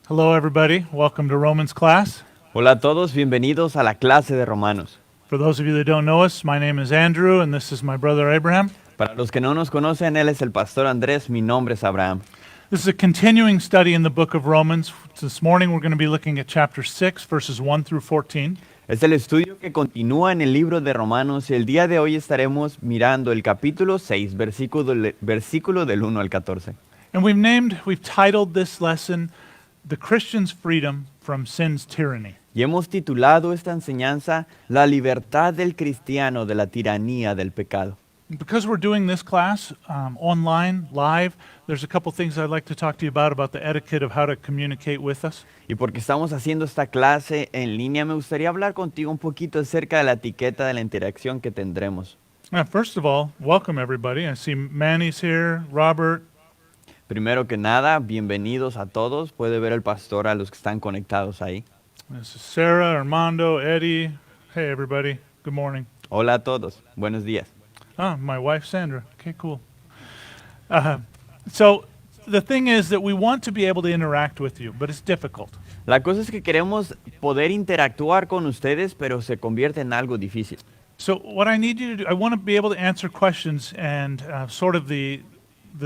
Hello, everybody. Welcome to Romans class. Hola a todos, bienvenidos a la clase de Romanos. For those of you that don't know us, my name is Andrew, and this is my brother Abraham. Para los que no nos conocen, él es el pastor Andrés, mi nombre es Abraham. This is a continuing study in the book of Romans. This morning we're going to be looking at chapter 6, verses 1 through 14. Es el estudio que continúa en el libro de Romanos y el día de hoy estaremos mirando el capítulo 6, versículo del 1 al 14. And we've titled this lesson, The Christian's Freedom from Sin's Tyranny. Y hemos titulado esta enseñanza, La libertad del cristiano de la tiranía del pecado. Because we're doing this class online, live, there's a couple things I'd like to talk to you about the etiquette of how to communicate with us. Y porque estamos haciendo esta clase en línea, me gustaría hablar contigo un poquito acerca de la etiqueta de la interacción que tendremos. First of all, welcome everybody. I see Manny's here, Robert. Primero que nada, bienvenidos a todos. Puede ver el pastor a los que están conectados ahí. This is Sarah, Armando, Eddie. Hey everybody, good morning. Hola a todos, buenos días. My wife Sandra. Okay, cool. So the thing is that we want to be able to interact with you, but it's difficult. La cosa es que queremos poder interactuar con ustedes, pero se convierte en algo difícil. So what I need you to do, I want to be able to answer questions and sort of the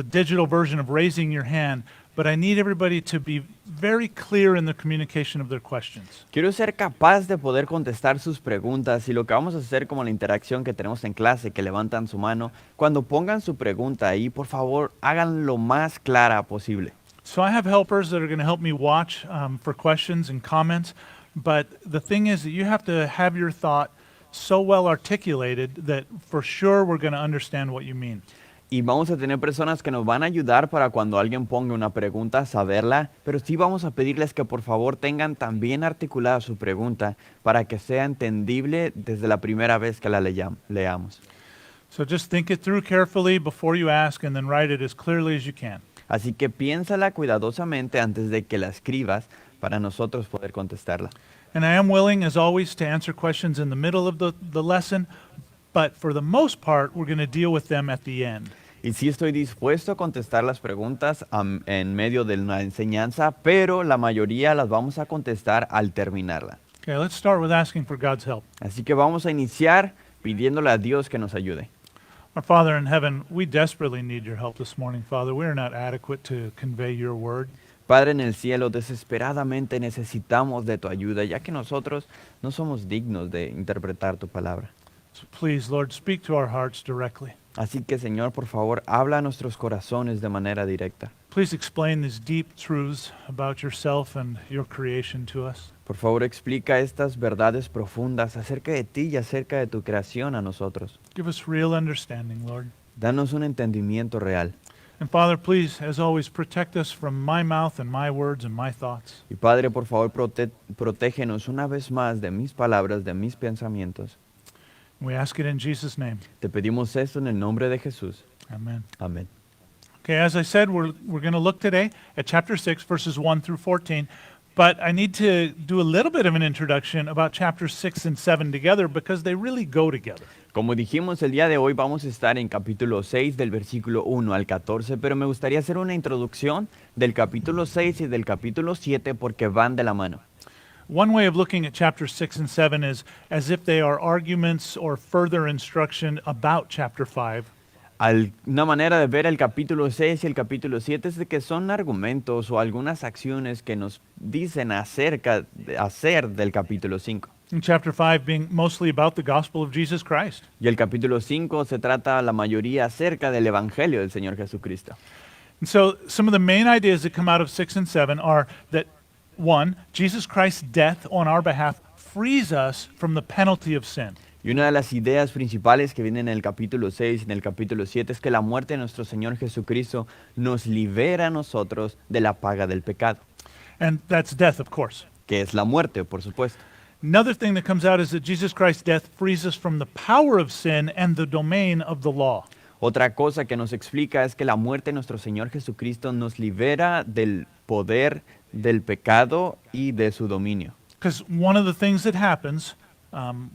digital version of raising your hand, but I need everybody to be very clear in the communication of their questions. Quiero ser capaz de poder contestar sus preguntas y lo que vamos a hacer como la interacción que tenemos en clase, que levantan su mano, cuando pongan su pregunta ahí, por favor, hagan lo más clara posible. So I have helpers that are going to help me watch for questions and comments, but the thing is that you have to have your thought so well articulated that for sure we're going to understand what you mean. Y vamos a tener personas que nos van a ayudar para cuando alguien ponga una pregunta, saberla, pero sí vamos a pedirles que por favor tengan también articulada su pregunta para que sea entendible desde la primera vez que la leamos. So just think it through carefully before you ask and then write it as clearly as you can. Así que piénsala cuidadosamente antes de que la escribas para nosotros poder contestarla. And I am willing, as always, to answer questions in the middle of the lesson, but for the most part, we're going to deal with them at the end. Y sí estoy dispuesto a contestar las preguntas en medio de una enseñanza, pero la mayoría las vamos a contestar al terminarla. Okay, let's start with asking for God's help. Así que vamos a iniciar pidiéndole a Dios que nos ayude. Our Father in heaven, we desperately need your help this morning, Father. We are not adequate to convey your word. Padre en el cielo, desesperadamente necesitamos de tu ayuda, ya que nosotros no somos dignos de interpretar tu palabra. So please, Lord, speak to our hearts directly. Así que, Señor, por favor, habla a nuestros corazones de manera directa. Please explain these deep truths about yourself and your creation to us. Por favor, explica estas verdades profundas acerca de ti y acerca de tu creación a nosotros. Give us real understanding, Lord. Danos un entendimiento real. And Father, please, as always, protect us from my mouth and my words and my thoughts. Y Padre, por favor, protégenos una vez más de mis palabras, de mis pensamientos. We ask it in Jesus' name. Te pedimos esto en el nombre de Jesús. Amen. Amén. Okay, as I said, we're going to look today at chapter 6, verses 1 through 14. But I need to do a little bit of an introduction about chapters 6 and 7 together because they really go together. Como dijimos, el día de hoy vamos a estar en capítulo 6 del versículo 1 al 14, pero me gustaría hacer una introducción del capítulo 6 y del capítulo 7 porque van de la mano. One way of looking at chapters 6 and 7 is as if they are arguments or further instruction about chapter 5. Una manera de ver el capítulo 6 y el capítulo 7 es de que son argumentos o algunas acciones que nos dicen acerca de hacer del capítulo 5. And chapter 5 being mostly about the gospel of Jesus Christ. Y el capítulo 5 se trata la mayoría acerca del evangelio del Señor Jesucristo. And so some of the main ideas that come out of 6 and 7 are that, one, Jesus Christ's death on our behalf frees us from the penalty of sin. Y una de las ideas principales que vienen en el capítulo 6 y en el capítulo 7 es que la muerte de nuestro Señor Jesucristo nos libera a nosotros de la paga del pecado, And that's death, of course. que es la muerte, por supuesto. Another thing that comes out is that Jesus Christ's death frees us from the power of sin and the domain of the law. Otra cosa que nos explica es que la muerte de nuestro Señor Jesucristo nos libera del poder del pecado y de su dominio. Because one of the things that happens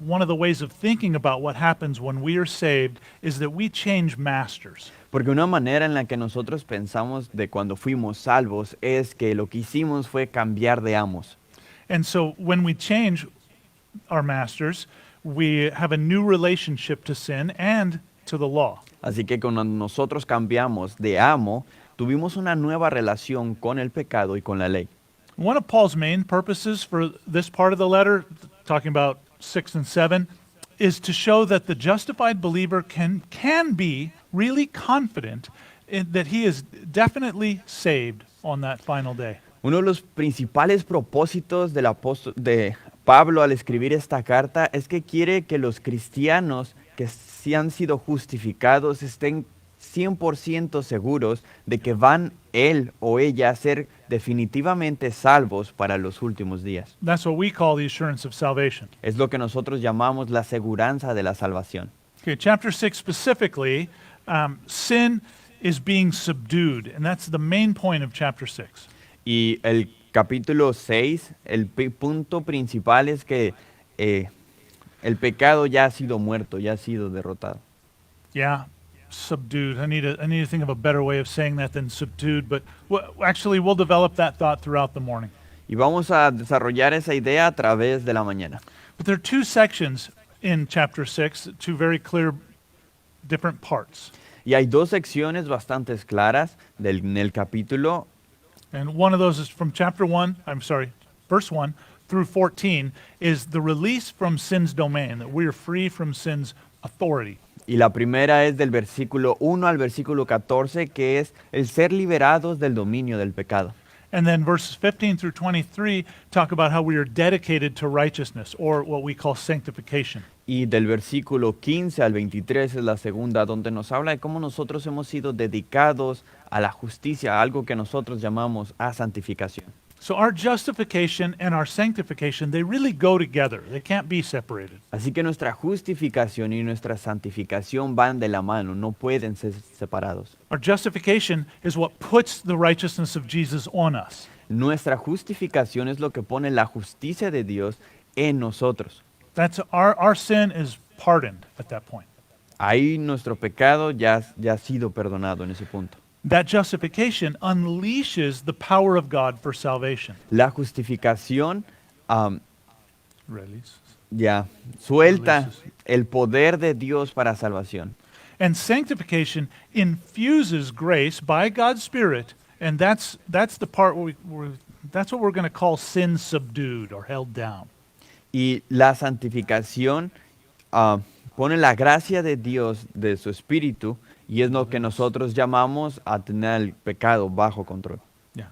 one of the ways of thinking about what happens when we are saved is that we change masters. Porque una manera en la que nosotros pensamos de cuando fuimos salvos es que lo que hicimos fue cambiar de amos. And so when we change our masters, we have a new relationship to sin and to the law. Así que cuando nosotros cambiamos de amo, tuvimos una nueva relación con el pecado y con la ley. One of Paul's main purposes for this part of the letter, talking about 6 and 7, is to show that the justified believer can be really confident that he is definitely saved on that final day. Uno de los principales propósitos de Pablo al escribir esta carta es que quiere que los cristianos que sí han sido justificados estén 100% seguros de que van él o ella a ser definitivamente salvos para los últimos días. That's what we call the assurance of salvation. Es lo que nosotros llamamos la seguranza de la salvación. Okay, chapter 6 specifically, sin is being subdued, and that's the main point of chapter 6. Y el capítulo 6, el punto principal es que el pecado ya ha sido muerto, ya ha sido derrotado. Yeah, subdued. I need to think of a better way of saying that than subdued, but actually we'll develop that thought throughout the morning. Y vamos a desarrollar esa idea a través de la mañana. But there are two sections in chapter 6, two very clear different parts. Y hay dos secciones bastante claras en el capítulo, And one of those is from verse 1 through 14 is the release from sin's domain, that we are free from sin's authority. y la primera es del versículo 1 al versículo 14, que es el ser liberados del dominio del pecado. And then verses 15 through 23 talk about how we are dedicated to righteousness, or what we call sanctification. Y del versículo 15 al 23 es la segunda, donde nos habla de cómo nosotros hemos sido dedicados a la justicia, a algo que nosotros llamamos a santificación. So our justification and our sanctification, they really go together. They can't be separated. Así que nuestra justificación y nuestra santificación van de la mano, no pueden ser separados. Our justification is what puts the righteousness of Jesus on us. Nuestra justificación es lo que pone la justicia de Dios en nosotros. That's our sin is pardoned at that point. Ahí nuestro pecado ya ha sido perdonado en ese punto. That justification unleashes the power of God for salvation. La justificación Release. ya suelta Releases. el poder de Dios para salvación. And sanctification infuses grace by God's Spirit, and that's the part that's what we're going to call sin subdued or held down. Y la santificación pone la gracia de Dios, de su Espíritu, y es lo que nosotros llamamos a tener el pecado bajo control. Yeah.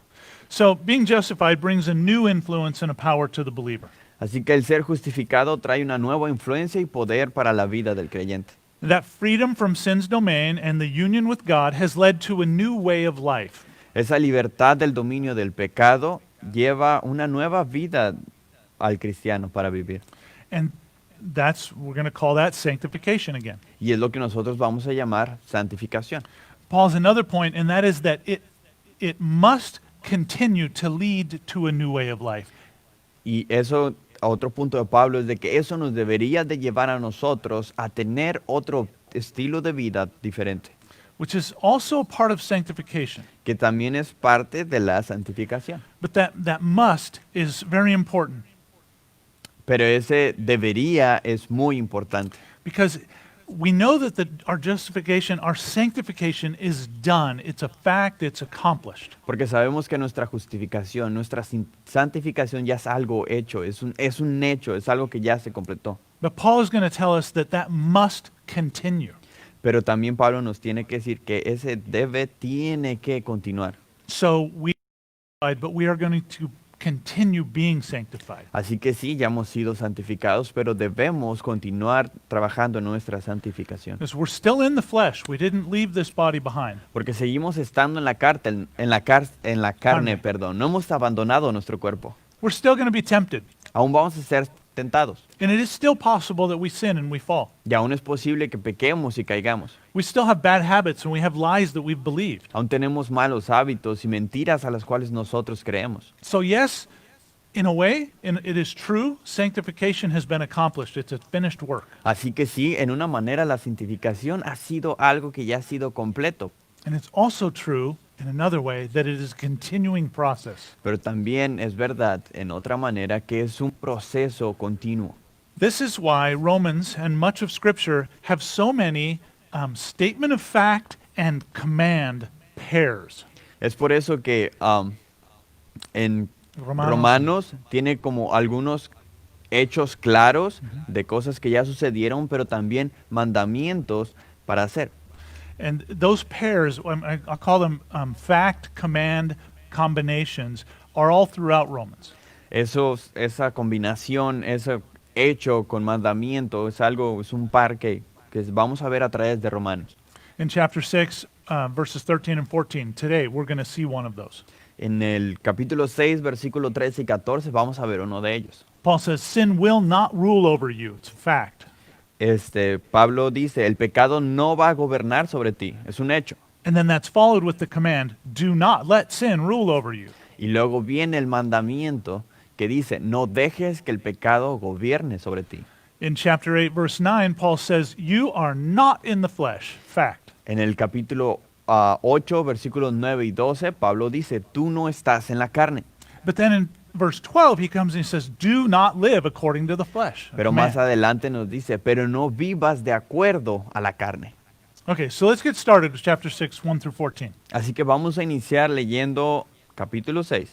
So being justified brings a new influence and a power to the believer. Así que el ser justificado trae una nueva influencia y poder para la vida del creyente. That freedom from sin's domain and the union with God has led to a new way of life. Esa libertad del dominio del pecado lleva una nueva vida al cristiano para vivir. And we're going to call that sanctification again. Y es lo que nosotros vamos a llamar santificación. Paul's another point, and that is that it must continue to lead to a new way of life. Y eso, otro punto de Pablo, es de que eso nos debería de llevar a nosotros a tener otro estilo de vida diferente, Which is also a part of sanctification. que también es parte de la santificación. But that must is very important, Pero ese debería es muy importante, because we know that our justification, our sanctification is done. It's a fact, it's accomplished. porque sabemos que nuestra justificación, nuestra santificación ya es algo hecho, es un hecho, es algo que ya se completó. But Paul is going to tell us that must continue. Pero también Pablo nos tiene que decir que ese tiene que continuar. So but we are going to continue being sanctified. Así que sí, ya hemos sido santificados, pero debemos continuar trabajando en nuestra santificación. Because we're still in the flesh. We didn't leave this body behind. Porque seguimos estando en la carne, Carne. perdón. No hemos abandonado nuestro cuerpo. We're still going to be tempted. Aún vamos a ser tentados. And it is still possible that we sin and we fall. Y aún es posible que pequemos y caigamos. We still have bad habits and we have lies that we've believed. Aún tenemos malos hábitos y mentiras a las cuales nosotros creemos. So yes, in a way, it is true, sanctification has been accomplished. It's a finished work. Así que sí, en una manera la santificación ha sido algo que ya ha sido completo, And it's also true, in another way, that it is a continuing process. pero también es verdad en otra manera que es un proceso continuo. This is why Romans and much of Scripture have so many statement of fact and command pairs. Es por eso que en Romanos. Romanos tiene como algunos hechos claros de cosas que ya sucedieron, pero también mandamientos para hacer. And those pairs, I'll call them fact, command combinations, are all throughout Romans. Esa combinación, ese hecho con mandamiento es un par que vamos a ver a través de Romanos. In chapter 6, verses 13 and 14, today we're going to see one of those. En el capítulo 6, versículo 13 y 14, vamos a ver uno de ellos. Paul says, sin will not rule over you. It's a fact. Pablo dice, el pecado no va a gobernar sobre ti, es un hecho. And then that's followed with the command, do not let sin rule over you. Y luego viene el mandamiento que dice, no dejes que el pecado gobierne sobre ti. In chapter 8, verse 9, Paul says, you are not in the flesh. Fact. En el capítulo 8, versículos 9 y 12, Pablo dice, tú no estás en la carne. But then in verse 12, he comes and he says, do not live according to the flesh. A Pero más command. adelante nos dice, pero no vivas de acuerdo a la carne. Okay, so let's get started with chapter 6, 1 through 14. Así que vamos a iniciar leyendo capítulo 6.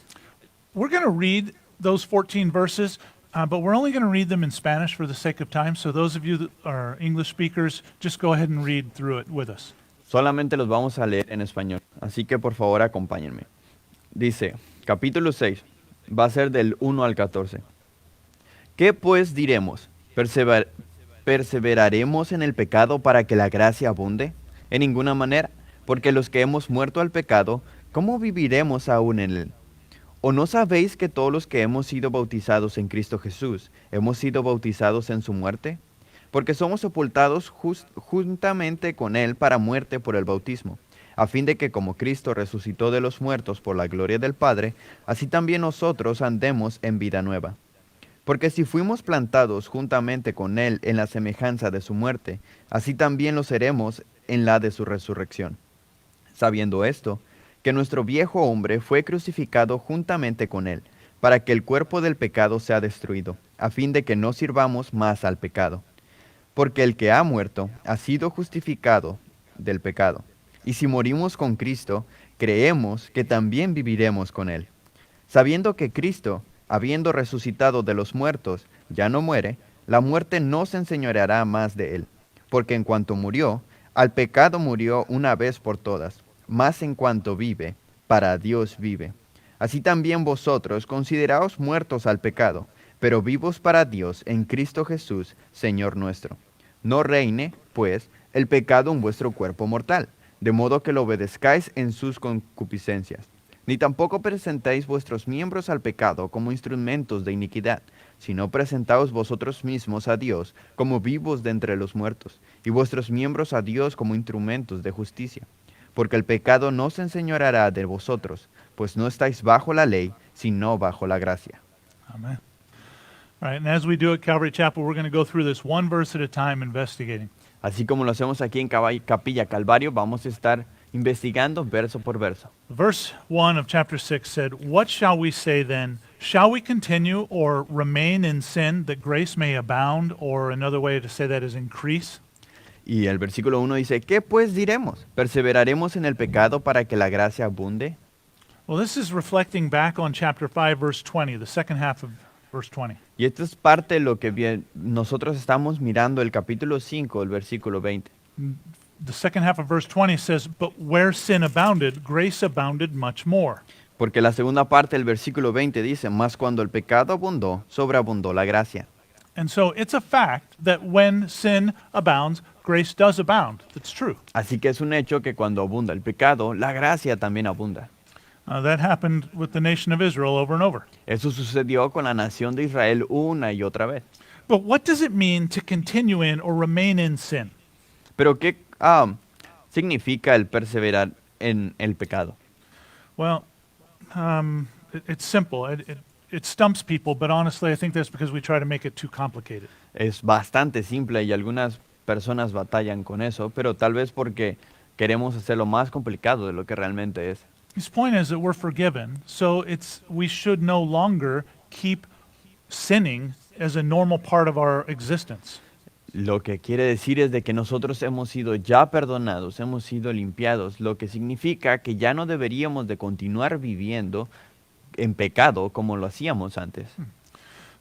We're going to read those 14 verses, but we're only going to read them in Spanish for the sake of time. So those of you that are English speakers, just go ahead and read through it with us. Solamente los vamos a leer en español. Así que por favor acompáñenme. Dice, capítulo 6, va a ser del 1 al 14. ¿Qué pues diremos? ¿Perseveraremos en el pecado para que la gracia abunde? En ninguna manera, porque los que hemos muerto al pecado, ¿cómo viviremos aún en él? ¿O no sabéis que todos los que hemos sido bautizados en Cristo Jesús, hemos sido bautizados en su muerte? Porque somos sepultados juntamente con él para muerte por el bautismo, a fin de que como Cristo resucitó de los muertos por la gloria del Padre, así también nosotros andemos en vida nueva. Porque si fuimos plantados juntamente con él en la semejanza de su muerte, así también lo seremos en la de su resurrección. Sabiendo esto, que nuestro viejo hombre fue crucificado juntamente con él, para que el cuerpo del pecado sea destruido, a fin de que no sirvamos más al pecado. Porque el que ha muerto ha sido justificado del pecado. Y si morimos con Cristo, creemos que también viviremos con él. Sabiendo que Cristo, habiendo resucitado de los muertos, ya no muere, la muerte no se enseñoreará más de él. Porque en cuanto murió, al pecado murió una vez por todas, mas en cuanto vive, para Dios vive. Así también vosotros consideraos muertos al pecado, pero vivos para Dios en Cristo Jesús, Señor nuestro. No reine, pues, el pecado en vuestro cuerpo mortal, de modo que lo obedezcáis en sus concupiscencias. Ni tampoco presentéis vuestros miembros al pecado como instrumentos de iniquidad, sino presentaos vosotros mismos a Dios como vivos de entre los muertos, y vuestros miembros a Dios como instrumentos de justicia. Porque el pecado no se enseñoreará de vosotros, pues no estáis bajo la ley, sino bajo la gracia. Amen. All right, and as we do at Calvary Chapel, we're going to go through this one verse at a time, investigating. Así como lo hacemos aquí en Capilla Calvario, vamos a estar investigando verso por verso. Verse 1 of chapter 6 said, what shall we say then? Shall we continue or remain in sin that grace may abound? Or another way to say that is increase? Y el versículo 1 dice, ¿qué pues diremos? ¿Perseveraremos en el pecado para que la gracia abunde? Well, this is reflecting back on chapter 5, verse 20, the second half of verse 20. Y esto es parte de lo que nosotros estamos mirando el capítulo 5, el versículo 20. The second half of verse 20 says, but where sin abounded, grace abounded much more. Porque la segunda parte del versículo 20 dice, mas cuando el pecado abundó, sobreabundó la gracia. And so it's a fact that when sin abounds, grace does abound. That's true. Así que es un hecho que cuando abunda el pecado, la gracia también abunda. That happened with the nation of Israel over and over. Eso sucedió con la nación de Israel una y otra vez. But what does it mean to continue in or remain in sin? Pero ¿qué significa el perseverar en el pecado? Well, it's simple. it stumps people, but honestly, I think that's because we try to make it too complicated. Es bastante simple y algunas personas batallan con eso, pero tal vez porque queremos hacerlo más complicado de lo que realmente es. His point is that we're forgiven, so we should no longer keep sinning as a normal part of our existence. Lo que quiere decir es de que nosotros hemos sido ya perdonados, hemos sido limpiados, lo que significa que ya no deberíamos de continuar viviendo en pecado como lo hacíamos antes.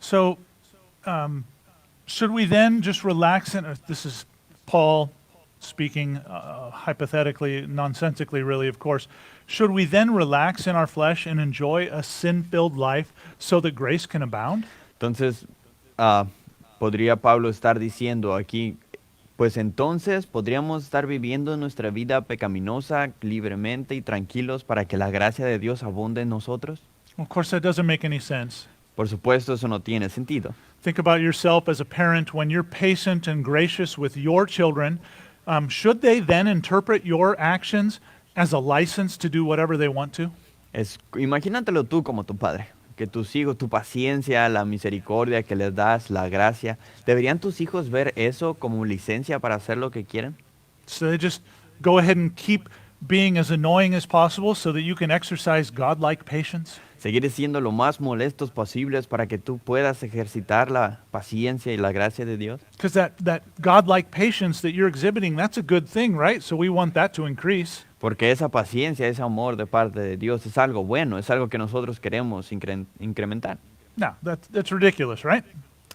So, should we then just relax? And this is Paul speaking hypothetically, nonsensically, really, of course. Should we then relax in our flesh and enjoy a sin-filled life so that grace can abound? Entonces, podría Pablo estar diciendo aquí, pues entonces podríamos estar viviendo nuestra vida pecaminosa libremente y tranquilos para que la gracia de Dios abunde en nosotros. Of course, that doesn't make any sense. Por supuesto, eso no tiene sentido. Think about yourself as a parent. When you're patient and gracious with your children, should they then interpret your actions as a license to do whatever they want to? Imagínatelo tú como tu padre, que tus hijos, tu paciencia, la misericordia que les das, la gracia, ¿deberían tus hijos ver eso como licencia para hacer lo que quieren? So they just go ahead and keep being as annoying as possible so that you can exercise godlike patience? Seguir siendo lo más molestos posibles para que tú puedas ejercitar la paciencia y la gracia de Dios. Because that godlike patience that you're exhibiting, that's a good thing, right? So we want that to increase. Porque esa paciencia, ese amor de parte de Dios es algo bueno, es algo que nosotros queremos incrementar. Now, that's ridiculous, right?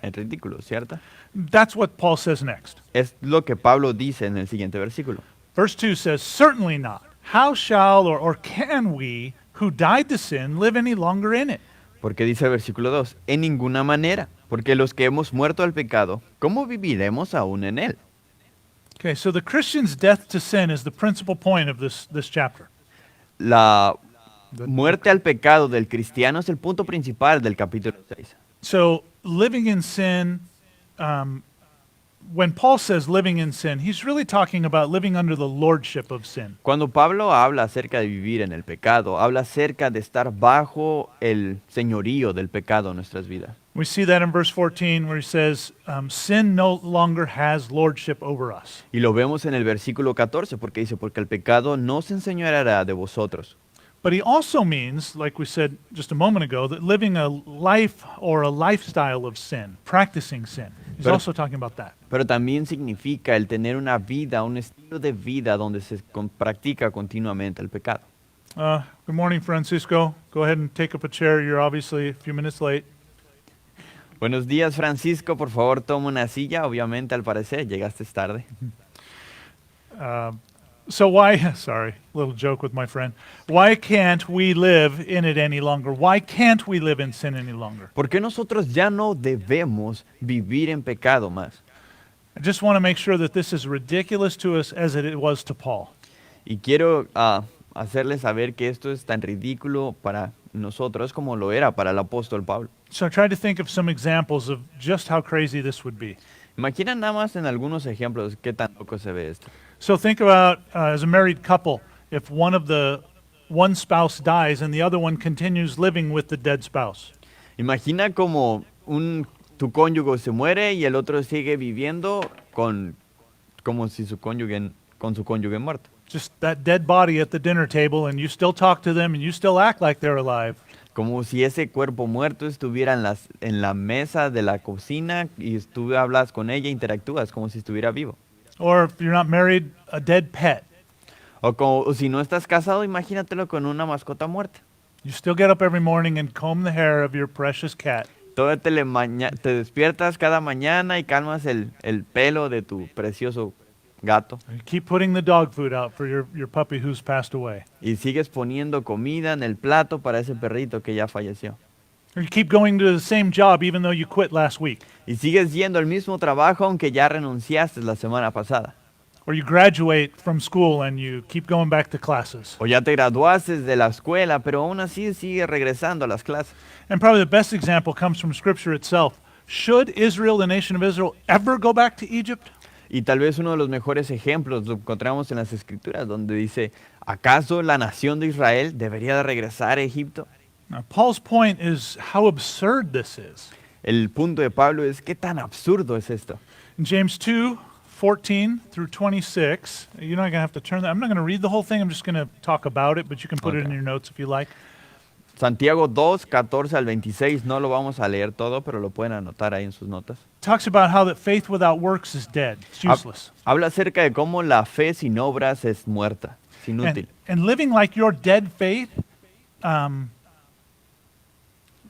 Es ridículo, ¿cierto? That's what Paul says next. Es lo que Pablo dice en el siguiente versículo. Verse 2 says, "Certainly not. How shall or can we who died to sin live any longer in it?" Porque dice el versículo 2, en ninguna manera, porque los que hemos muerto al pecado, ¿cómo viviremos aún en él? Okay, so the Christian's death to sin is the principal point of this chapter. La muerte al pecado del cristiano es el punto principal del capítulo 6. So living in sin, when Paul says living in sin, he's really talking about living under the lordship of sin. Cuando Pablo habla acerca de vivir en el pecado, habla acerca de estar bajo el señorío del pecado en nuestras vidas. We see that in verse 14 where he says, sin no longer has lordship over us. Y lo vemos en el versículo 14 porque dice, porque el pecado no se enseñoreará de vosotros. But he also means, like we said just a moment ago, that living a life or a lifestyle of sin, practicing sin. He's Pero- also talking about that. Pero también significa el tener una vida, un estilo de vida donde se practica continuamente el pecado. Good morning, Francisco. Go ahead and take up a chair. You're obviously a few minutes late. Buenos días, Francisco. Por favor, toma una silla. Obviamente, al parecer, llegaste tarde. So why, sorry, little joke with my friend. Why can't we live in it any longer? Why can't we live in sin any longer? ¿Por qué nosotros ya no debemos vivir en pecado más? I just want to make sure that this is ridiculous to us as it was to Paul. Y quiero hacerles saber que esto es tan ridículo para nosotros como lo era para el apóstol Pablo. So I tried to think of some examples of just how crazy this would be. Imagina nada más en algunos ejemplos qué tan loco se ve esto. So think about as a married couple, if one spouse dies and the other one continues living with the dead spouse. Imagina como tu cónyuge se muere y el otro sigue viviendo como si con su cónyuge muerto. Just that dead body at the dinner table and you still talk to them and you still act like they're alive. Como si ese cuerpo muerto estuviera en la mesa de la cocina y tú hablas con ella, interactúas como si estuviera vivo. Or if you're not married, a dead pet. O si no estás casado, imagínatelo con una mascota muerta. You still get up every morning and comb the hair of your precious cat. Todavía te despiertas cada mañana y calmas el pelo de tu precioso gato. You keep putting the dog food out for your puppy who's passed away. Y sigues poniendo comida en el plato para ese perrito que ya falleció. Or you keep going to the same job even though you quit last week. Y sigues yendo al mismo trabajo aunque ya renunciaste la semana pasada. Or you graduate from school and you keep going back to classes. O ya te graduaste de la escuela, pero aún así sigues regresando a las clases. And probably the best example comes from Scripture itself. Should Israel, the nation of Israel, ever go back to Egypt? Y tal vez uno de los mejores ejemplos lo encontramos en las Escrituras, donde dice, ¿acaso la nación de Israel debería de regresar a Egipto? Now, Paul's point is how absurd this is. El punto de Pablo es qué tan absurdo es esto. In James 2:14 through 26, you're not going to have to turn that. I'm not going to read the whole thing. I'm just going to talk about it, but you can put it in Okay. your notes if you like. Santiago 2, 14 al 26, no lo vamos a leer todo, pero lo pueden anotar ahí en sus notas. Talks about how that faith without works is dead. It's useless. Habla acerca de cómo la fe sin obras es muerta, es inútil. And living like your dead faith,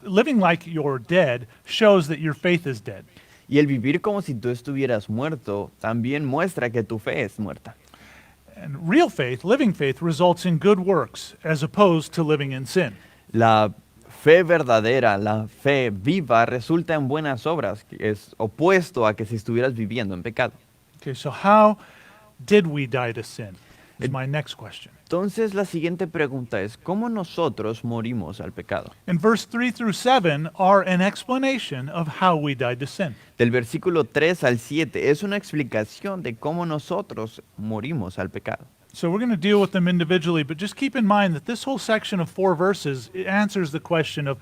living like you're dead shows that your faith is dead. Y el vivir como si tú estuvieras muerto también muestra que tu fe es muerta. And real faith, living faith, results in good works as opposed to living in sin. La fe verdadera, la fe viva, resulta en buenas obras, que es opuesto a que si estuvieras viviendo en pecado. Okay, so how did we die to sin? Is my next question. Entonces la siguiente pregunta es, ¿cómo nosotros morimos al pecado? And verse 3 through 7 are an explanation of how we died to sin. Del versículo 3 al 7 es una explicación de cómo nosotros morimos al pecado. So we're going to deal with them individually, but just keep in mind that this whole section of 4 verses it answers the question of,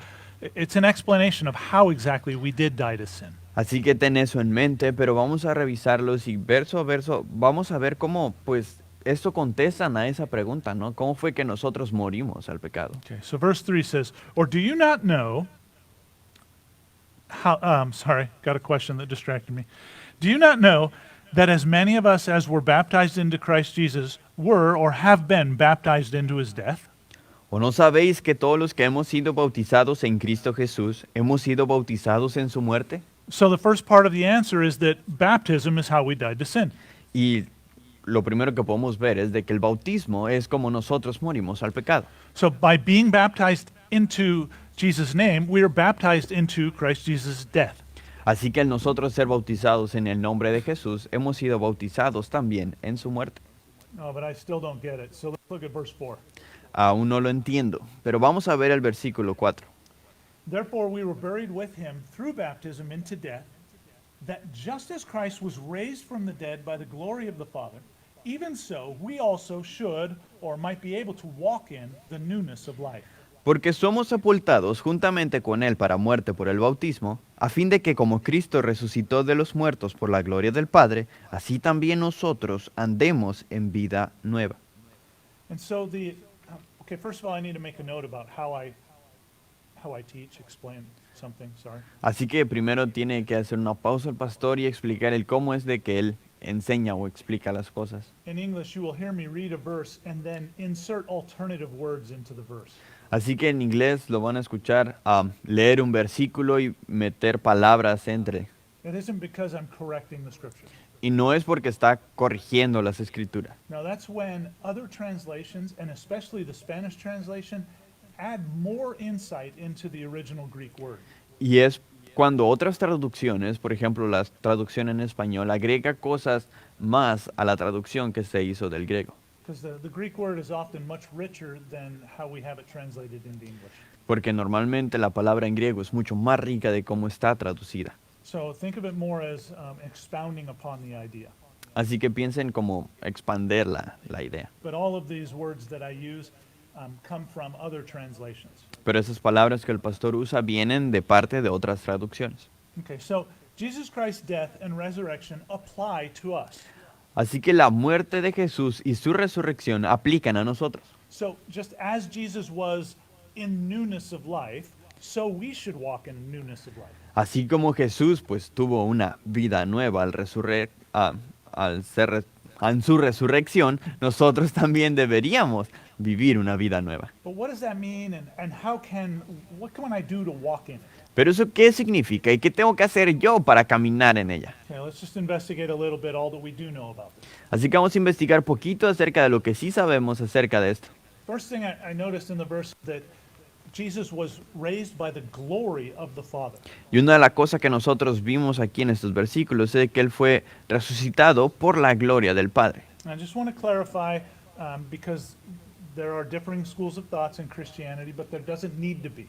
it's an explanation of how exactly we did die to sin. Así que ten eso en mente, pero vamos a revisarlos y verso a verso vamos a ver cómo, pues, esto contestan a esa pregunta, ¿no? ¿Cómo fue que nosotros morimos al pecado? Okay, so verse 3 says, or do you not know how, sorry, got a question that distracted me. Do you not know that as many of us as were baptized into Christ Jesus were or have been baptized into his death? ¿O no sabéis que todos los que hemos sido bautizados en Cristo Jesús hemos sido bautizados en su muerte? So the first part of the answer is that baptism is how we died to sin. Y lo primero que podemos ver es de que el bautismo es como nosotros morimos al pecado. So by being baptized into Jesus' name, we are baptized into Christ Jesus' death. Así que al nosotros ser bautizados en el nombre de Jesús, hemos sido bautizados también en su muerte. No, but I still don't get it. So let's look at verse 4. Aún no lo entiendo, pero vamos a ver el versículo 4. Therefore we were buried with him through baptism into death, that just as Christ was raised from the dead by the glory of the Father, even so we also should or might be able to walk in the newness of life. Porque somos sepultados juntamente con Él para muerte por el bautismo, a fin de que como Cristo resucitó de los muertos por la gloria del Padre, así también nosotros andemos en vida nueva. And so okay, first of all I need to make a note about how I teach, explain something, sorry. Así que primero tiene que hacer una pausa el pastor y explicar el cómo es de que Él enseña o explica las cosas. In English you will hear me read a verse and then insert alternative words into the verse. Así que en inglés lo van a escuchar leer un versículo y meter palabras entre. It isn't because I'm correcting the scripture. Y no es porque está corrigiendo las escrituras. Now that's when other translations, and especially the Spanish translation, add more insight into the original Greek word. Y es cuando otras traducciones, por ejemplo la traducción en español, agrega cosas más a la traducción que se hizo del griego. Because the Greek word is often much richer than how we have it translated into English. Porque normalmente la palabra en griego es mucho más rica de cómo está traducida. So think of it more as expounding upon the idea. Así que piensen como expander la idea. But all of these words that I use come from other translations. Pero esas palabras que el pastor usa vienen de parte de otras traducciones. Okay, so Jesus Christ's death and resurrection apply to us. Así que la muerte de Jesús y su resurrección aplican a nosotros. So just as Jesus was in newness of life, so we should walk in newness of life. Así como Jesús pues tuvo una vida nueva en su resurrección, nosotros también deberíamos vivir una vida nueva. But what does that mean and what can I do to walk in it? Pero eso ¿qué significa y qué tengo que hacer yo para caminar en ella? Okay, let's just investigate a little bit all that we do know about this. Así que vamos a investigar poquito acerca de lo que sí sabemos acerca de esto. First thing I noticed in the verse that Jesus was raised by the glory of the Father. Y una de las cosas que nosotros vimos aquí en estos versículos es que Él fue resucitado por la gloria del Padre. And I just want to clarify because there are differing schools of thoughts in Christianity, but there doesn't need to be.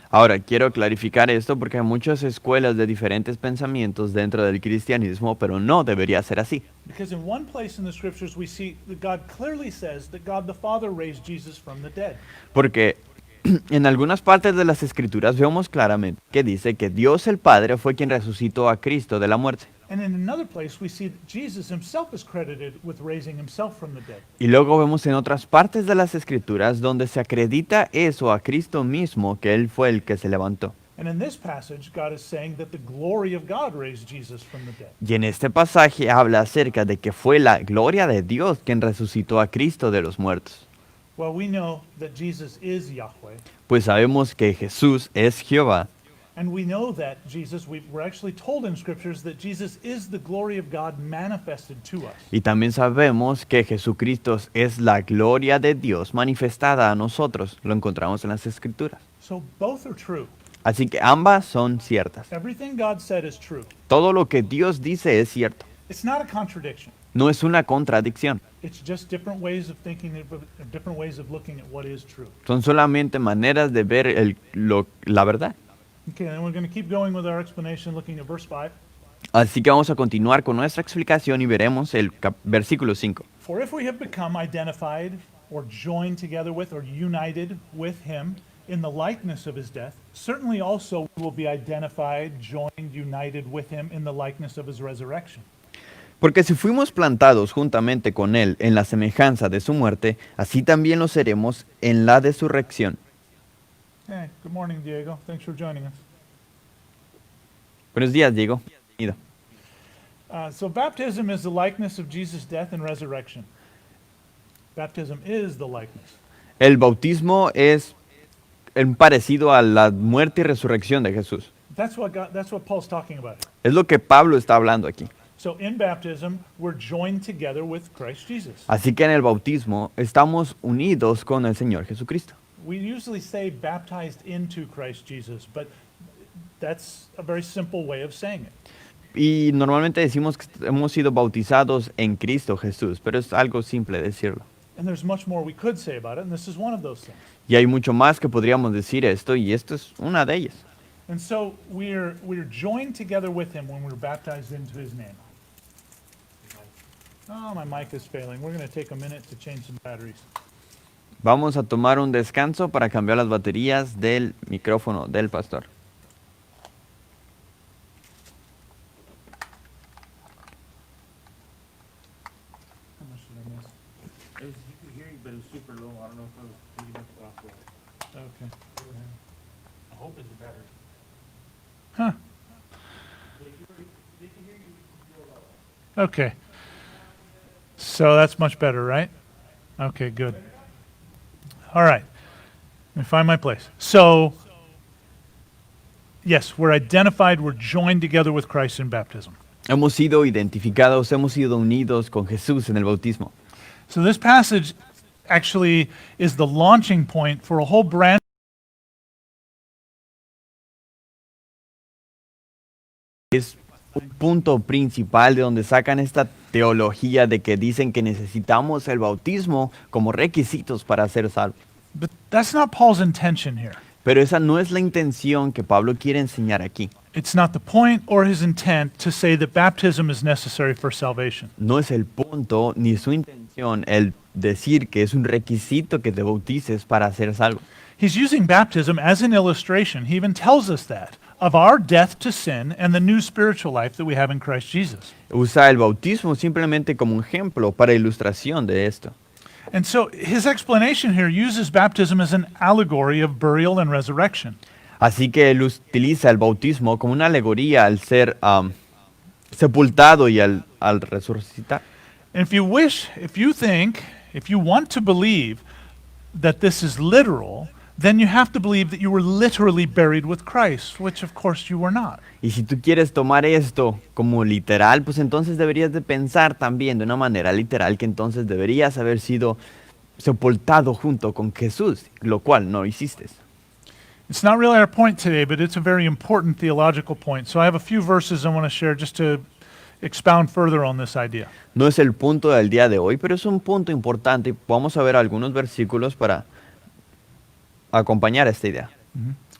Ahora, quiero clarificar esto porque hay muchas escuelas de diferentes pensamientos dentro del cristianismo, pero no debería ser así. Because in one place in the scriptures we see that God clearly says that God the Father raised Jesus from the dead. Porque En algunas partes de las Escrituras vemos claramente que dice que Dios el Padre fue quien resucitó a Cristo de la muerte. And in another place, we see that Jesus himself is credited with raising himself from the dead. Y luego vemos en otras partes de las Escrituras donde se acredita eso a Cristo mismo, que Él fue el que se levantó. And in this passage, God is saying that the glory of God raised Jesus from the dead. Y en este pasaje habla acerca de que fue la gloria de Dios quien resucitó a Cristo de los muertos. Well, we know that Jesus is Yahweh, Pues sabemos que Jesús es Jehová. and we know that Jesus, we're actually told in scriptures that Jesus is the glory of God manifested to us. Y también sabemos que Jesucristo es la gloria de Dios manifestada a nosotros. Lo encontramos en las Escrituras. So both are true. Así que ambas son ciertas. Everything God said is true. Todo lo que Dios dice es cierto. It's not a contradiction. No es una contradicción. It's just different ways of thinking, different ways of looking at what is true. Son solamente maneras de ver la verdad. Okay, then we're going to keep going with our explanation, looking at verse 5. Así que vamos a continuar con nuestra explicación y veremos el versículo 5. For if we have become identified or joined together with or united with him in the likeness of his death, certainly also we will be identified, joined, united with him in the likeness of his resurrection. Porque si fuimos plantados juntamente con Él en la semejanza de su muerte, así también lo seremos en la resurrección. Hey, good morning, Diego. Thanks for joining us. Buenos días, Diego. Bienvenido. So baptism is the likeness of Jesus' death and resurrection. Baptism is the likeness. El bautismo es parecido a la muerte y resurrección de Jesús. That's what Paul's talking about here. Es lo que Pablo está hablando aquí. So in baptism, we're joined together with Christ Jesus. Así que en el bautismo estamos unidos con el Señor Jesucristo. We usually say baptized into Christ Jesus, but that's a very simple way of saying it. Y normalmente decimos que hemos sido bautizados en Cristo Jesús, pero es algo simple decirlo. And there's much more we could say about it, and this is one of those things. Y hay mucho más que podríamos decir esto, y esto es una de ellas. And so we're joined together with him when we're baptized into his name. Oh, my mic is failing. We're going to take a minute to change some batteries. Vamos a tomar un descanso para cambiar las baterías del micrófono del pastor. How much did I miss? You could hear you, but it was super low. I don't know if I was big enough or off low. Okay. I hope it's a battery. Huh. Okay. So that's much better, right? Okay, good. All right. Let me find my place. So, yes, we're identified, we're joined together with Christ in baptism. Hemos sido identificados, hemos sido unidos con Jesús en el bautismo. So this passage actually is the launching point for a whole branch Es un punto principal de donde sacan esta teología de que dicen que necesitamos el bautismo como requisitos para ser salvos. but that's not Paul's intention here. Pero esa no es la intención que Pablo quiere enseñar aquí. It's not the point or his intent to say that baptism is necessary for salvation. No es el punto ni su intención el decir que es un requisito que te bautices para ser salvo. He's using baptism as an illustration. He even tells us that of our death to sin and the new spiritual life that we have in Christ Jesus. Usa el bautismo simplemente como un ejemplo para ilustración de esto. And so his explanation here uses baptism as an allegory of burial and resurrection. Así que él utiliza el bautismo como una alegoría al ser sepultado y al resucitar. And if you wish, if you want to believe that this is literal, then you have to believe that you were literally buried with Christ, which of course you were not. Y si tú quieres tomar esto como literal, pues entonces deberías de pensar también de una manera literal que entonces deberías haber sido sepultado junto con Jesús, lo cual no hiciste. It's not really our point today, but it's a very important theological point. So I have a few verses I want to share just to expound further on this idea. No es el punto del día de hoy, pero es un punto importante. Vamos a ver algunos versículos para acompañar esta idea.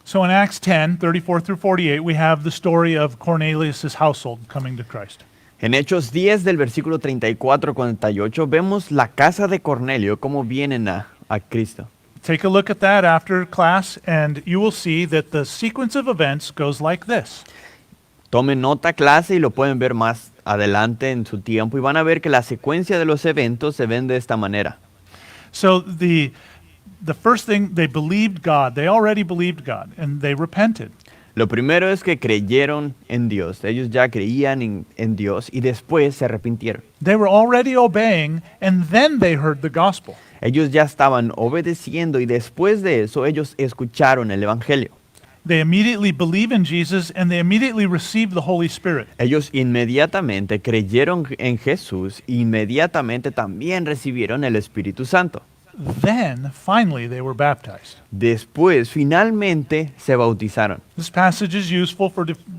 So in Acts 10, 34 through 48, we have the story of Cornelius' household coming to Christ. En Hechos 10 del versículo 34 48 vemos la casa de Cornelio como vienen a Cristo. Take a look at that after class, and you will see that the sequence of events goes like this. Tomen nota clase y lo pueden ver más adelante en su tiempo y van a ver que la secuencia de los eventos se ven de esta manera. So the first thing, they believed God. They already believed God, and they repented. Lo primero es que creyeron en Dios. Ellos ya creían en Dios y después se arrepintieron. They were already obeying, and then they heard the gospel. Ellos ya estaban obedeciendo y después de eso ellos escucharon el Evangelio. They immediately believe in Jesus, and they immediately receive the Holy Spirit. Ellos inmediatamente creyeron en Jesús e inmediatamente también recibieron el Espíritu Santo. Then, finally, they were baptized. Después, finalmente, se bautizaron. This passage is useful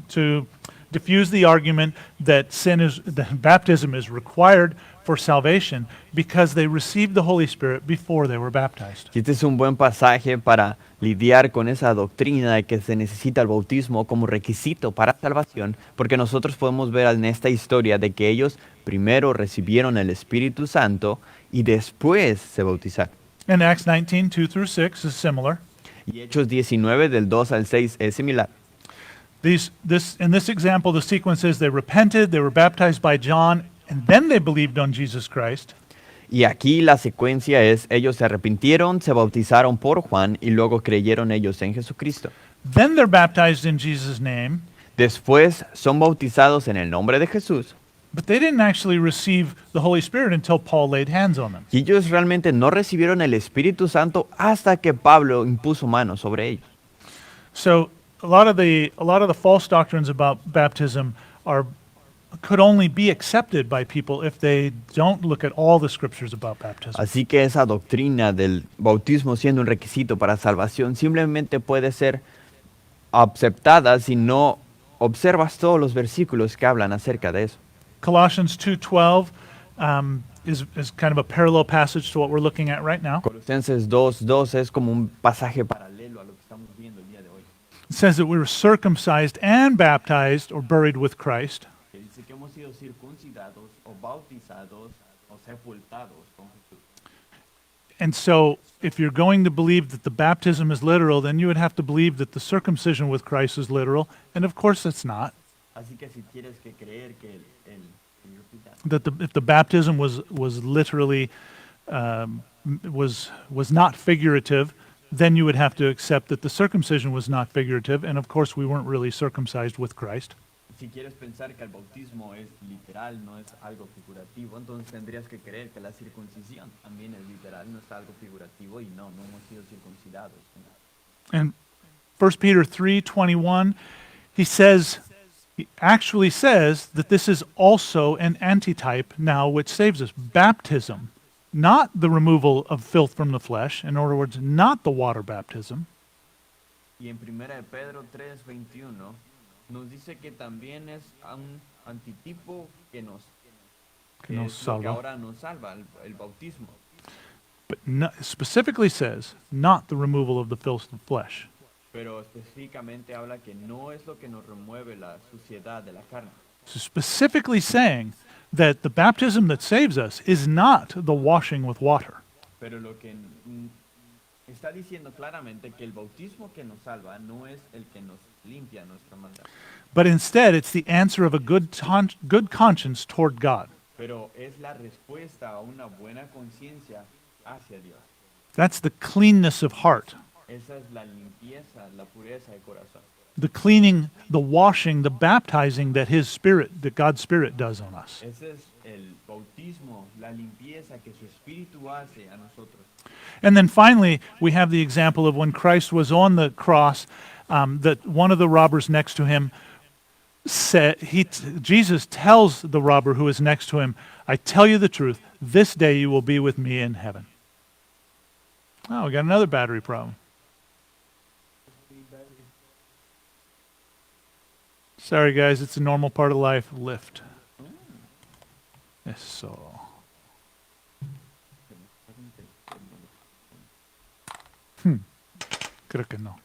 to diffuse the argument that that baptism is required for salvation because they received the Holy Spirit before they were baptized. Y este es un buen pasaje para lidiar con esa doctrina de que se necesita el bautismo como requisito para salvación, porque nosotros podemos ver en esta historia de que ellos primero recibieron el Espíritu Santo y después se bautizaron. And Acts 19, 2 through 6 is similar. Y Hechos 19 del 2 al 6 es similar. In this example, the sequence is they repented, they were baptized by John, and then they believed on Jesus Christ. Y aquí la secuencia es, ellos se arrepintieron, se bautizaron por Juan y luego creyeron ellos en Jesucristo. Then they're baptized in Jesus' name, Después son bautizados en el nombre de Jesús. but they didn't actually receive the Holy Spirit until Paul laid hands on them. Y ellos realmente no recibieron el Espíritu Santo hasta que Pablo impuso manos sobre ellos. So a lot of the false doctrines about baptism could only be accepted by people if they don't look at all the scriptures about baptism. Así que esa doctrina del bautismo siendo un requisito para salvación simplemente puede ser aceptada si no observas todos los versículos que hablan acerca de eso. Colossians 2:12 is kind of a parallel passage to what we're looking at right now. Colosenses 2:2 es como un pasaje paralelo a lo que estamos viendo el día de hoy. It says that we were circumcised and baptized or buried with Christ. Que dice que hemos sido circuncidados o bautizados o sepultados con Jesús. And so if you're going to believe that the baptism is literal, then you would have to believe that the circumcision with Christ is literal, and of course it's not. Así que si tienes que creer que If the baptism was literally was not figurative, then you would have to accept that the circumcision was not figurative, and of course we weren't really circumcised with Christ. Si quieres pensar que el bautismo es literal, no es algo figurativo, entonces tendrías que creer que la circuncisión también es literal, no es algo figurativo y no hemos sido circuncidados. And 1 Peter 3:21, he actually says that this is also an antitype now which saves us. Baptism, not the removal of filth from the flesh, in other words, not the water baptism. Y en 1 de Pedro 3:21 nos dice que también es un antitipo que nos es lo que salva. ahora nos salva, el bautismo. But specifically says, not the removal of the filth of the flesh. Pero específicamente habla que no es lo que nos remueve la suciedad de la carne. So specifically saying that the baptism that saves us is not the washing with water. Pero lo que está diciendo claramente que el bautismo que nos salva no es el que nos limpia nuestra maldad. But instead, it's the answer of a good conscience toward God. Pero es la respuesta a una buena conciencia hacia Dios. That's the cleanness of heart, Esa es la limpieza, la pureza de corazón. the cleaning, the washing, the baptizing that God's Spirit does on us. Ese es el bautismo, la limpieza que su Espíritu hace a nosotros. And then finally, we have the example of when Christ was on the cross, that one of the robbers next to him Jesus tells the robber who is next to him, I tell you the truth, this day you will be with me in heaven. Oh, we got another battery problem. Sorry, guys, it's a normal part of life. Lift. Eso. Creo que no.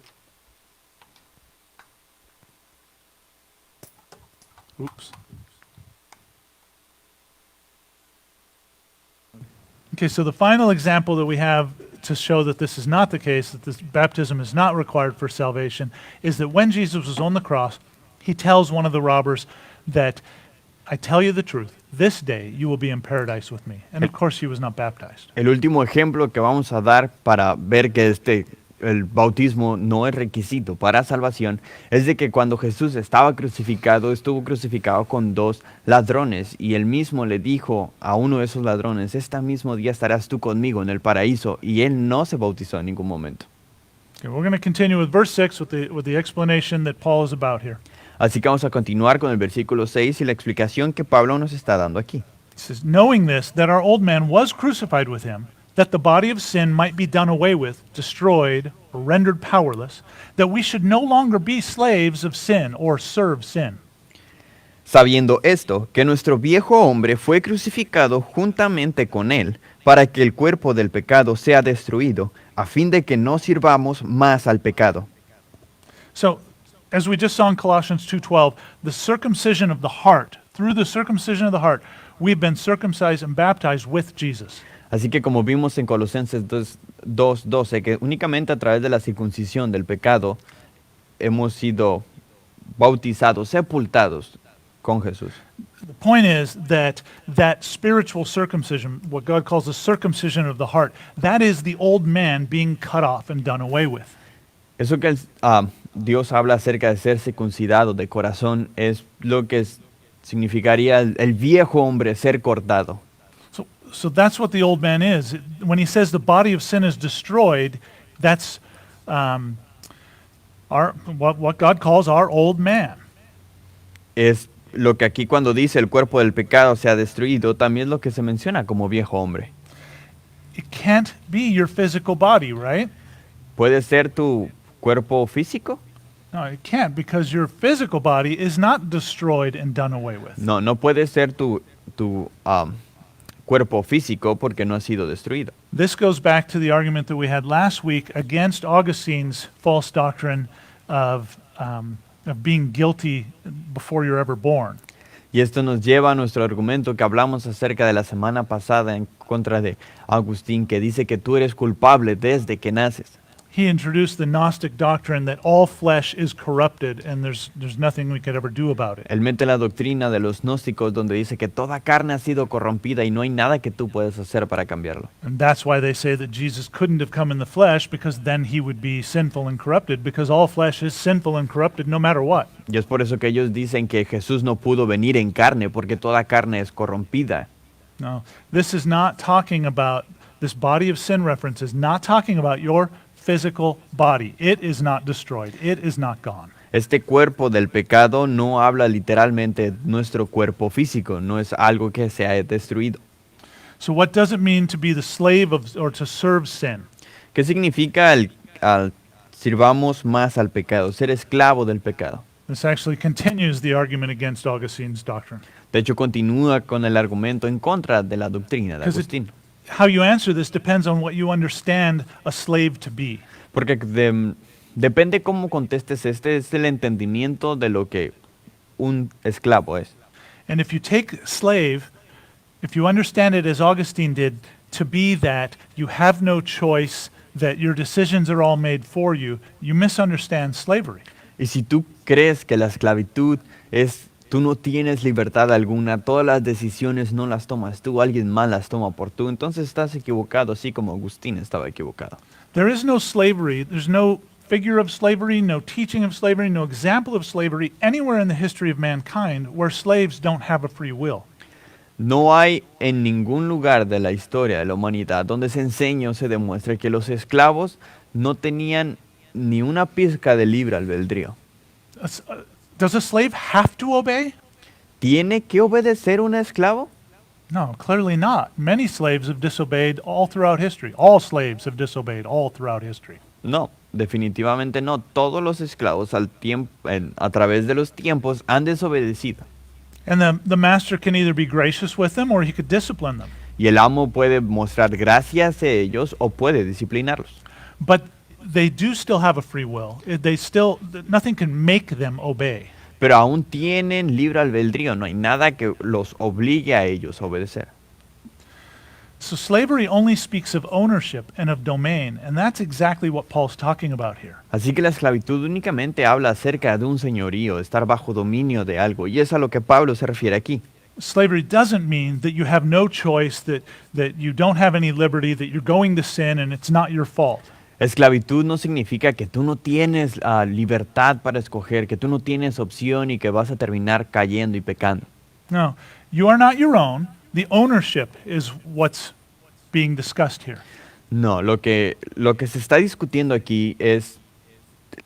Oops. Okay, so the final example that we have to show that this is not the case, that this baptism is not required for salvation, is that when Jesus was on the cross, he tells one of the robbers that, I tell you the truth, this day you will be in paradise with me. And of course he was not baptized. El último ejemplo que vamos a dar para ver que el bautismo no es requisito para salvación es de que cuando Jesús estaba crucificado, estuvo crucificado con dos ladrones y él mismo le dijo a uno de esos ladrones, este mismo día estarás tú conmigo en el paraíso, y él no se bautizó en ningún momento. Okay, we're going to continue with verse 6 with the explanation that Paul is about here. Así que vamos a continuar con el versículo 6 y la explicación que Pablo nos está dando aquí. It says, knowing this, that our old man was crucified with him, that the body of sin might be done away with, destroyed, or rendered powerless, that we should no longer be slaves of sin or serve sin. Sabiendo esto, que nuestro viejo hombre fue crucificado juntamente con él, para que el cuerpo del pecado sea destruido, a fin de que no sirvamos más al pecado. So, as we just saw in Colossians 2:12, the circumcision of the heart, through the circumcision of the heart, we've been circumcised and baptized with Jesus. Así que como vimos en Colosenses 2:12, que únicamente a través de la circuncisión del pecado hemos sido bautizados, sepultados con Jesús. The point is that spiritual circumcision, what God calls the circumcision of the heart, that is the old man being cut off and done away with. Eso que Dios habla acerca de ser circuncidado de corazón es lo que significaría el viejo hombre ser cortado. So that's what the old man is. When he says the body of sin is destroyed, that's what God calls our old man. Es lo que aquí cuando dice el cuerpo del pecado se ha destruido, también es lo que se menciona como viejo hombre. It can't be your physical body, right? ¿Puede ser tu cuerpo físico? No, it can't, because your physical body is not destroyed and done away with. No, no puede ser tu cuerpo físico porque no ha sido destruido. This goes back to the argument that we had last week against Augustine's false doctrine of being guilty before you're ever born. Y esto nos lleva a nuestro argumento que hablamos acerca de la semana pasada en contra de Agustín, que dice que tú eres culpable desde que naces. He introduced the Gnostic doctrine that all flesh is corrupted and there's nothing we could ever do about it. Él mete la doctrina de los gnósticos donde dice que toda carne ha sido corrompida y no hay nada que tú puedes hacer para cambiarlo. And that's why they say that Jesus couldn't have come in the flesh, because then he would be sinful and corrupted, because all flesh is sinful and corrupted no matter what. Y es por eso que ellos dicen que Jesús no pudo venir en carne porque toda carne es corrompida. No, this is not talking about, this body of sin reference is not talking about your physical body. It is not destroyed. It is not gone. Este cuerpo del pecado no habla literalmente de nuestro cuerpo físico, no es algo que se ha destruido. So what does it mean to be the slave of, or to serve sin? ¿Qué significa sirvamos más al pecado, ser esclavo del pecado? This actually continues the argument against Augustine's doctrine. De hecho, continúa con el argumento en contra de la doctrina de 'Cause Agustín. How you answer this depends on what you understand a slave to be. Porque depende cómo contestes, este es el entendimiento de lo que un esclavo es. And if you take slave, if you understand it as Augustine did, to be that you have no choice, that your decisions are all made for you, you misunderstand slavery. Y si tú crees que la esclavitud es, tú no tienes libertad alguna, todas las decisiones no las tomas tú, alguien más las toma por tú, entonces estás equivocado, así como Agustín estaba equivocado. There is no slavery, there's no figure of slavery, no teaching of slavery, no example of slavery anywhere in the history of mankind where slaves don't have a free will. No hay en ningún lugar de la historia de la humanidad donde se enseña o se demuestre que los esclavos no tenían ni una pizca de libre albedrío. Does a slave have to obey? ¿Tiene que obedecer un esclavo? No, clearly not. Many slaves have disobeyed all throughout history. All slaves have disobeyed all throughout history. No, definitivamente no. Todos los esclavos a través de los tiempos han desobedecido. And the master can either be gracious with them or he could discipline them. Y el amo puede mostrar gracias a ellos o puede disciplinarlos. But they do still have a free will. Nothing can make them obey. Pero aún tienen libre albedrío, no hay nada que los obligue a ellos a obedecer. So slavery only speaks of ownership and of domain, and that's exactly what Paul's talking about here. Así que la esclavitud únicamente habla acerca de un señorío, estar bajo dominio de algo, y es a lo que Pablo se refiere aquí. Slavery doesn't mean that you have no choice, that you don't have any liberty, that you're going to sin and it's not your fault. Esclavitud no significa que tú no tienes libertad para escoger, que tú no tienes opción y que vas a terminar cayendo y pecando. No, you are not your own. The ownership is what's being discussed here. No, lo que se está discutiendo aquí es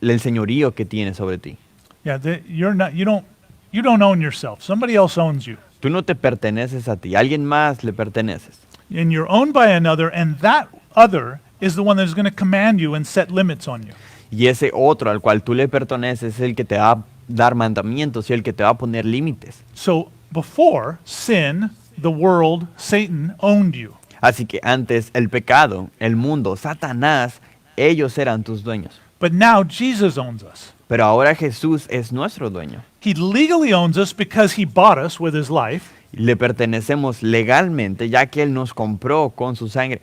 el señorío que tienes sobre ti. Yeah, you're not. You don't own yourself. Somebody else owns you, Tú no te perteneces a ti, a alguien más le perteneces. and you're owned by another, and that other is the one that is going to command you and set limits on you. Y ese otro al cual tú le perteneces es el que te va a dar mandamientos y el que te va a poner límites. So before sin, the world, Satan owned you. Así que antes el pecado, el mundo, Satanás, ellos eran tus dueños. But now Jesus owns us. Pero ahora Jesús es nuestro dueño. He legally owns us because he bought us with his life, Le pertenecemos legalmente ya que Él nos compró con su sangre.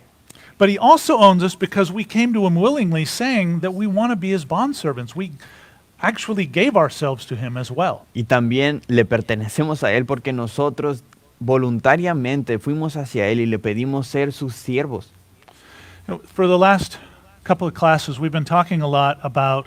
but he also owns us because we came to him willingly saying that we want to be his bondservants. We actually gave ourselves to him as well. Y también le pertenecemos a Él porque nosotros voluntariamente fuimos hacia Él y le pedimos ser sus siervos. For the last couple of classes, we've been talking a lot about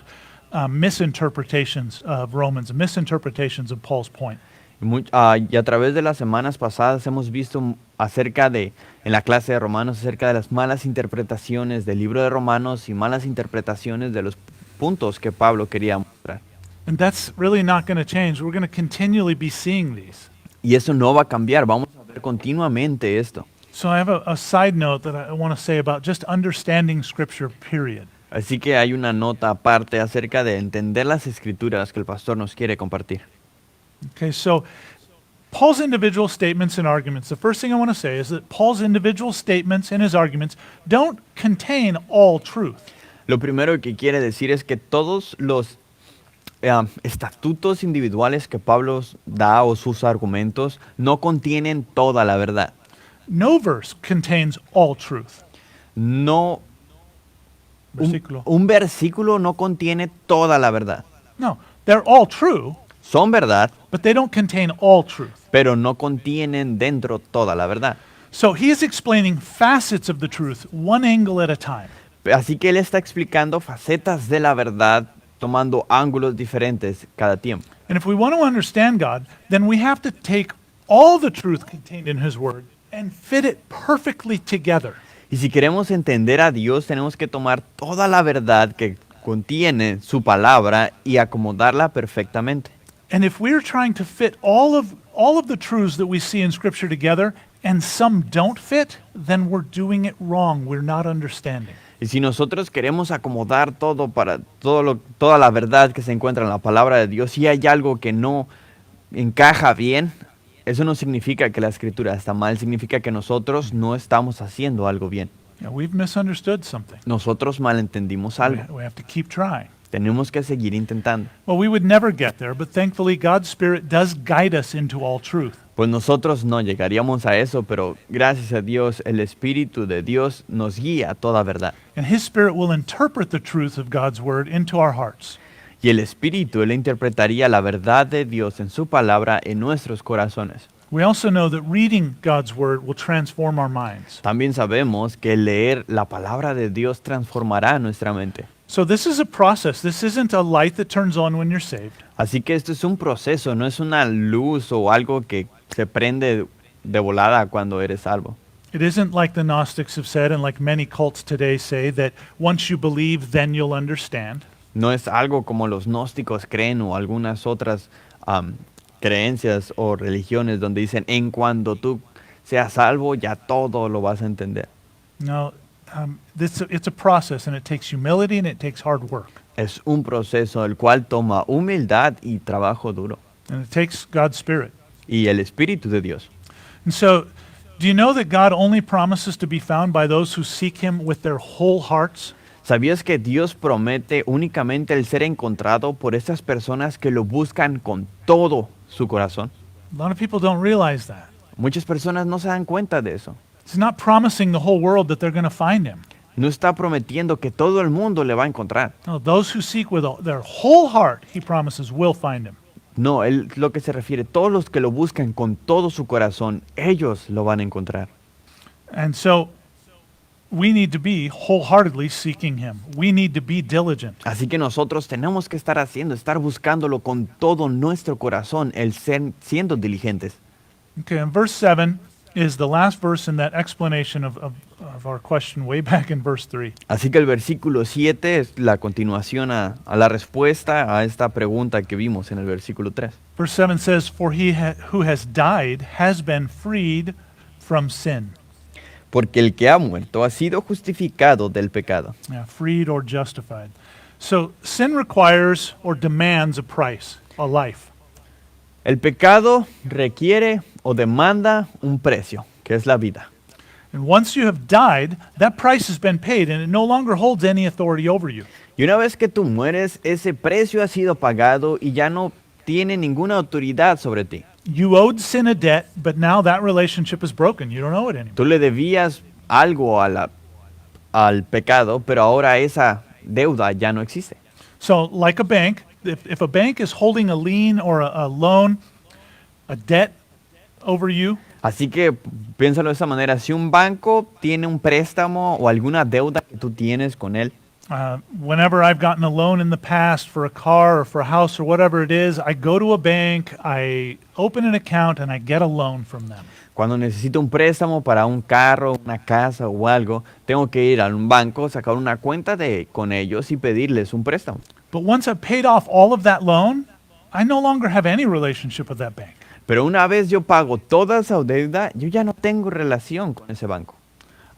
misinterpretations of Romans, misinterpretations of Paul's point. Y a través de las semanas pasadas hemos visto acerca de, en la clase de Romanos, acerca de las malas interpretaciones del libro de Romanos y malas interpretaciones de los puntos que Pablo quería mostrar. And that's really not going to change. We're going to continually be seeing these. Y eso no va a cambiar, vamos a ver continuamente esto. So I have a side note that I want to say about just understanding Scripture, period. Así que hay una nota aparte acerca de entender las escrituras que el pastor nos quiere compartir. Okay, so Paul's individual statements and arguments. The first thing I want to say is that Paul's individual statements and his arguments don't contain all truth. Lo primero que quiere decir es que todos los estatutos individuales que Pablo da o sus argumentos no contienen toda la verdad. No verse contains all truth. No, Versículo. un versículo no contiene toda la verdad. No, they're all true, Son verdad, but they don't contain all truth. pero no contienen dentro toda la verdad. So he is explaining facets of the truth, one angle at a time. Así que él está explicando facetas de la verdad, tomando ángulos diferentes cada tiempo. And if we want to understand God, then we have to take all the truth contained in his word and fit it perfectly together. Y si queremos entender a Dios, tenemos que tomar toda la verdad que contiene su palabra y acomodarla perfectamente. And if we're trying to fit all of the truths that we see in Scripture together and some don't fit, then we're doing it wrong. We're not understanding. Y si nosotros queremos acomodar todo para toda la verdad que se encuentra en la palabra de Dios, y hay algo que no encaja bien, eso no significa que la escritura está mal, significa que nosotros no estamos haciendo algo bien. Yeah, we've misunderstood something. Nosotros malentendimos algo. We have to keep trying. Tenemos que seguir intentando. Well, we would never get there, but thankfully God's Spirit does guide us into all truth. Pues nosotros no llegaríamos a eso, pero gracias a Dios, el Espíritu de Dios nos guía a toda verdad. And His Spirit will interpret the truth of God's Word into our hearts. Y el Espíritu, Él interpretaría la verdad de Dios en su palabra en nuestros corazones. We also know that reading God's Word will transform our minds. También sabemos que leer la palabra de Dios transformará nuestra mente. So this is a process. This isn't a light that turns on when you're saved. Así que esto es un proceso, no es una luz o algo que se prende de volada cuando eres salvo. It isn't like the Gnostics have said, and like many cults today say, that once you believe, then you'll understand. No es algo como los gnósticos creen o algunas otras creencias o religiones donde dicen, en cuando tú seas salvo, ya todo lo vas a entender. No, it's a process, and it takes humility and it takes hard work. Es un proceso el cual toma humildad y trabajo duro. And it takes God's Spirit. Y el Espíritu de Dios. And so, do you know that God only promises to be found by those who seek Him with their whole hearts? ¿Sabías que Dios promete únicamente el ser encontrado por esas personas que lo buscan con todo su corazón? A lot of people don't realize that. Muchas personas no se dan cuenta de eso. He's not promising the whole world that they're going to find him. No está prometiendo que todo el mundo le va a encontrar. No, those who seek with their whole heart, he promises, will find him. No, él lo que se refiere, todos los que lo buscan con todo su corazón, ellos lo van a encontrar. And so we need to be wholeheartedly seeking him. We need to be diligent. Así que nosotros tenemos que estar buscándolo con todo nuestro corazón, el ser siendo diligentes. Okay, and verse 7 is the last verse in that explanation of our question way back in verse 3. Así que el versículo 7 es la continuación a la respuesta a esta pregunta que vimos en el versículo 3. Verse 7 says, For he who has died has been freed from sin. Porque el que ha muerto ha sido justificado del pecado. Yeah, freed or justified. So sin requires or demands a price, a life. El pecado requiere o demanda un precio, que es la vida. And once you have died, that price has been paid and it no longer holds any authority over you. Y una vez que tú mueres, ese precio ha sido pagado y ya no tiene ninguna autoridad sobre ti. You owed sin a debt, but now that relationship is broken. You don't owe it anymore. Tú le debías algo al pecado, pero ahora esa deuda ya no existe. So like a bank, if a bank is holding a lien or a loan, a debt over you, Así que piénsalo de esa manera, si un banco tiene un préstamo o alguna deuda que tú tienes con él, whenever I've gotten a loan in the past for a car or for a house or whatever it is, I go to a bank, I open an account, and I get a loan from them. cuando necesito un préstamo para un carro, una casa o algo, tengo que ir a un banco, sacar una cuenta con ellos y pedirles un préstamo. But once I've paid off all of that loan, I no longer have any relationship with that bank. Pero una vez yo pago toda esa deuda, yo ya no tengo relación con ese banco.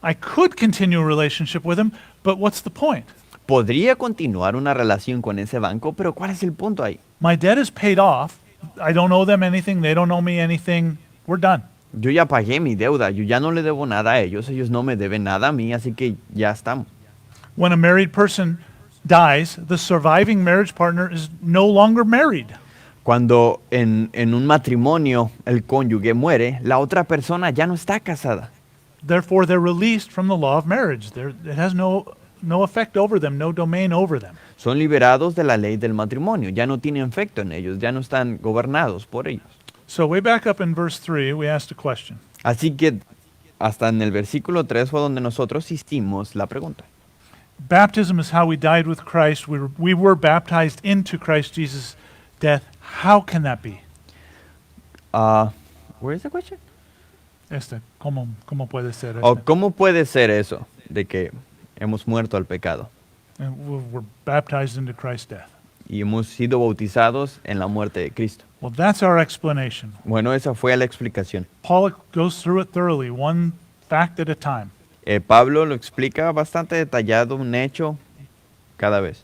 I could continue a relationship with them, but what's the point? Podría continuar una relación con ese banco, pero ¿cuál es el punto ahí? My debt is paid off. I don't owe them anything. They don't owe me anything. We're done. Yo ya pagué mi deuda, yo ya no le debo nada a ellos no me deben nada a mí, así que ya estamos. When a married person dies, the surviving marriage partner is no longer married. Cuando en un matrimonio el cónyuge muere, la otra persona ya no está casada. Therefore, they're released from the law of marriage. It has no effect over them, no domain over them. Son liberados de la ley del matrimonio, ya no tienen efecto en ellos, ya no están gobernados por ellos. So way back up in verse 3, we asked a question. Así que hasta en el versículo 3 fue donde nosotros hicimos la pregunta. Baptism is how we died with Christ. We were baptized into Christ Jesus' death. How can that be? Where is the question? ¿Cómo puede ser O ¿cómo puede ser eso de que hemos muerto al pecado And we're baptized into Christ's death. y hemos sido bautizados en la muerte de Cristo? Well, that's our explanation. Bueno, esa fue la explicación. Paul goes through it thoroughly, one fact at a time. Pablo lo explica bastante detallado, un hecho cada vez.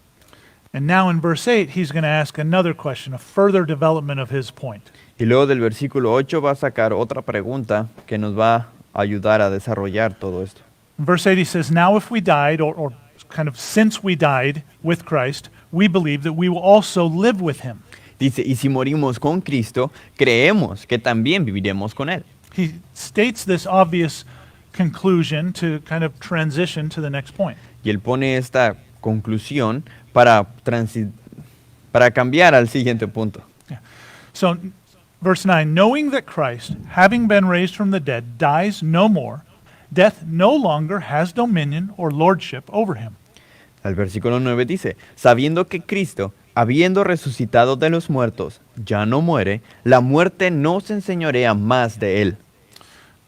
And now in verse 8, he's going to ask another question, a further development of his point. Y luego del versículo 8 va a sacar otra pregunta que nos va a ayudar a desarrollar todo esto. In verse 8, he says, Now if we died, or kind of since we died with Christ, we believe that we will also live with him. Dice, y si morimos con Cristo, creemos que también viviremos con Él. He states this obvious conclusion to kind of transition to the next point. Y él pone esta conclusión para cambiar al siguiente punto. So, verse 9, knowing that Christ, having been raised from the dead, dies no more, death no longer has dominion or lordship over him. El versículo 9 dice, sabiendo que Cristo, habiendo resucitado de los muertos, ya no muere, la muerte no se enseñorea más de él.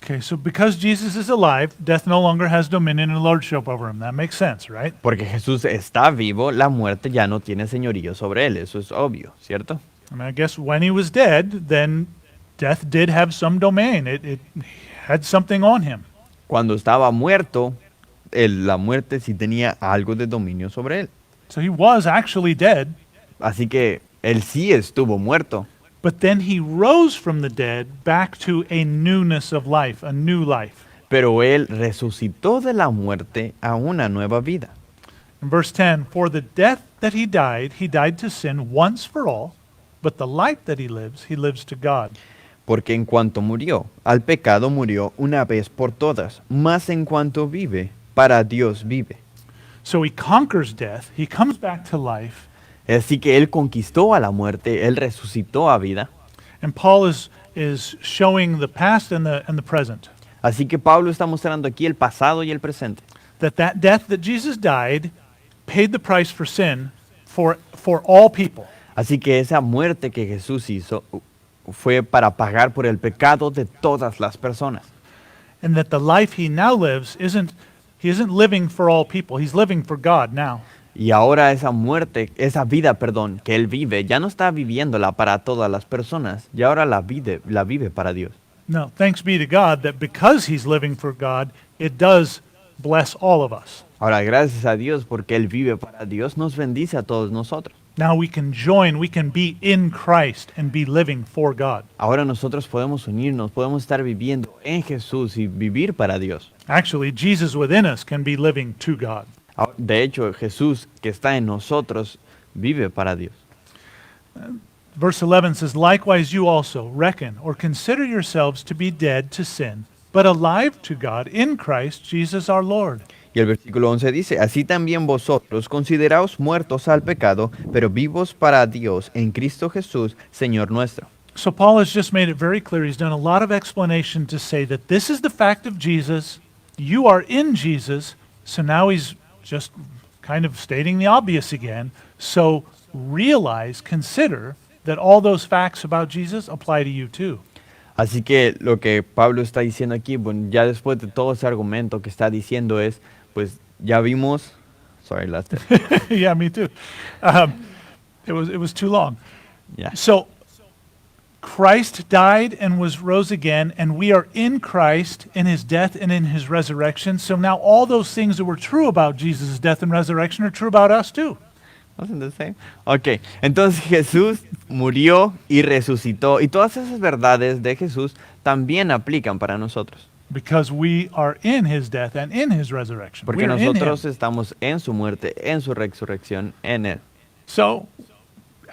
Okay, so because Jesus is alive, death no longer has dominion and lordship over him. That makes sense, right? Porque Jesús está vivo, la muerte ya no tiene señorío sobre él. Eso es obvio, ¿cierto? I mean, I guess when he was dead, then death did have some domain. It had something on him. Cuando estaba muerto, la muerte sí tenía algo de dominio sobre él. So he was actually dead, Así que él sí estuvo muerto. but then he rose from the dead back to a newness of life, a new life. Pero él resucitó de la muerte a una nueva vida. In verse 10, for the death that he died to sin once for all, but the life that he lives to God. Porque en cuanto murió, al pecado murió una vez por todas, mas en cuanto vive, para Dios vive. So he conquers death, he comes back to life, Así que Él conquistó a la muerte, Él resucitó a vida. and Paul is showing the past and the present. Así que Pablo está mostrando aquí el pasado y el presente. That death that Jesus died paid the price for sin for all people. Así que esa muerte que Jesús hizo fue para pagar por el pecado de todas las personas. And that the life he now lives he isn't living for all people. He's living for God now. Y ahora esa vida, que Él vive, ya no está viviéndola para todas las personas, y ahora la vive para Dios. No, thanks be to God that because he's living for God, it does bless all of us. Ahora, gracias a Dios, porque Él vive para Dios, nos bendice a todos nosotros. Now we can be in Christ and be living for God. Ahora nosotros podemos unirnos, podemos estar viviendo en Jesús y vivir para Dios. Actually, Jesus within us can be living to God. De hecho, Jesús que está en nosotros vive para Dios. Verse 11 says, "Likewise you also reckon or consider yourselves to be dead to sin, but alive to God in Christ Jesus our Lord." Y el versículo 11 dice, así también vosotros consideraos muertos al pecado, pero vivos para Dios en Cristo Jesús, Señor nuestro. So Paul has just made it very clear. He's done a lot of explanation to say that this is the fact of Jesus. You are in Jesus. So now he's just kind of stating the obvious again. So consider that all those facts about Jesus apply to you too. Así que lo que Pablo está diciendo aquí, bueno, ya después de todo ese argumento que está diciendo es, pues ya vimos, sorry, last Yeah, me too. It was too long. yeah. So Christ died and rose again, and we are in Christ in his death and in his resurrection. So now all those things that were true about Jesus' death and resurrection are true about us too. Wasn't the same? Ok, entonces Jesús murió y resucitó, y todas esas verdades de Jesús también aplican para nosotros. Because we are in his death and in his resurrection. Porque We are in nosotros him. estamos en su muerte, en su resurrección, en Él. So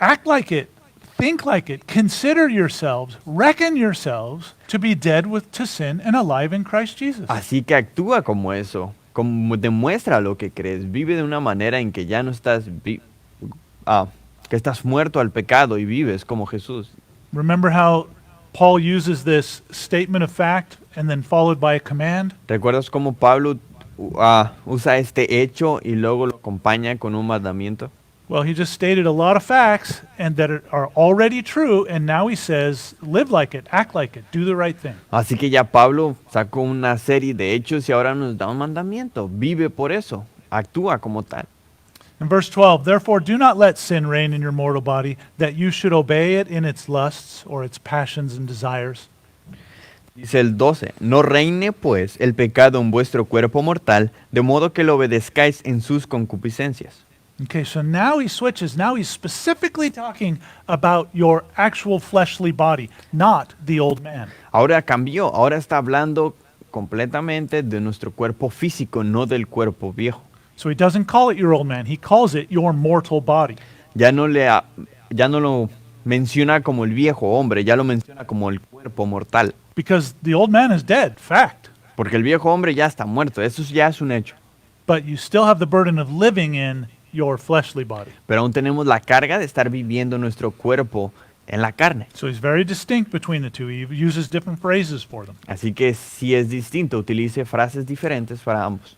act like it, think like it, consider yourselves, reckon yourselves to be dead to sin and alive in Christ Jesus. Así que actúa como eso, como demuestra lo que crees, vive de una manera en que ya no estás, que estás muerto al pecado y vives como Jesús. Remember how Paul uses this statement of fact and then followed by a command? ¿Recuerdas cómo Pablo usa este hecho y luego lo acompaña con un mandamiento? Well, he just stated a lot of facts and that are already true, and now he says, live like it, act like it, do the right thing. Así que ya Pablo sacó una serie de hechos y ahora nos da un mandamiento. Vive por eso, actúa como tal. In verse 12, therefore do not let sin reign in your mortal body, that you should obey it in its lusts or its passions and desires. Dice el 12, no reine pues el pecado en vuestro cuerpo mortal, de modo que lo obedezcáis en sus concupiscencias. Okay, so now he switches. Now he's specifically talking about your actual fleshly body, not the old man. Ahora cambió, ahora está hablando completamente de nuestro cuerpo físico, no del cuerpo viejo. So he doesn't call it your old man, he calls it your mortal body. Ya no lo menciona como el viejo hombre, ya lo menciona como el cuerpo mortal. Because the old man is dead, fact. Porque el viejo hombre ya está muerto, eso ya es un hecho. But you still have the burden of living in your fleshly body. Pero aún tenemos la carga de estar viviendo nuestro cuerpo en la carne. So he's very distinct between the two. He uses different phrases for them. Así que si es distinto, utilice frases diferentes para ambos.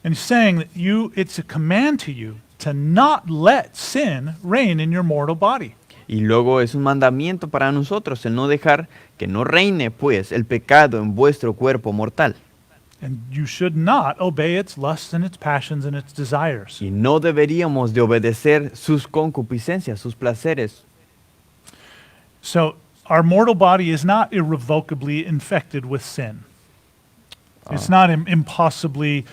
And he's saying that it's a command to you to not let sin reign in your mortal body. Y luego es un mandamiento para nosotros el no dejar que no reine pues el pecado en vuestro cuerpo mortal. And you should not obey its lusts and its passions and its desires. Y no deberíamos de obedecer sus concupiscencias, sus placeres. So our mortal body is not irrevocably infected with sin. It's not impossibly,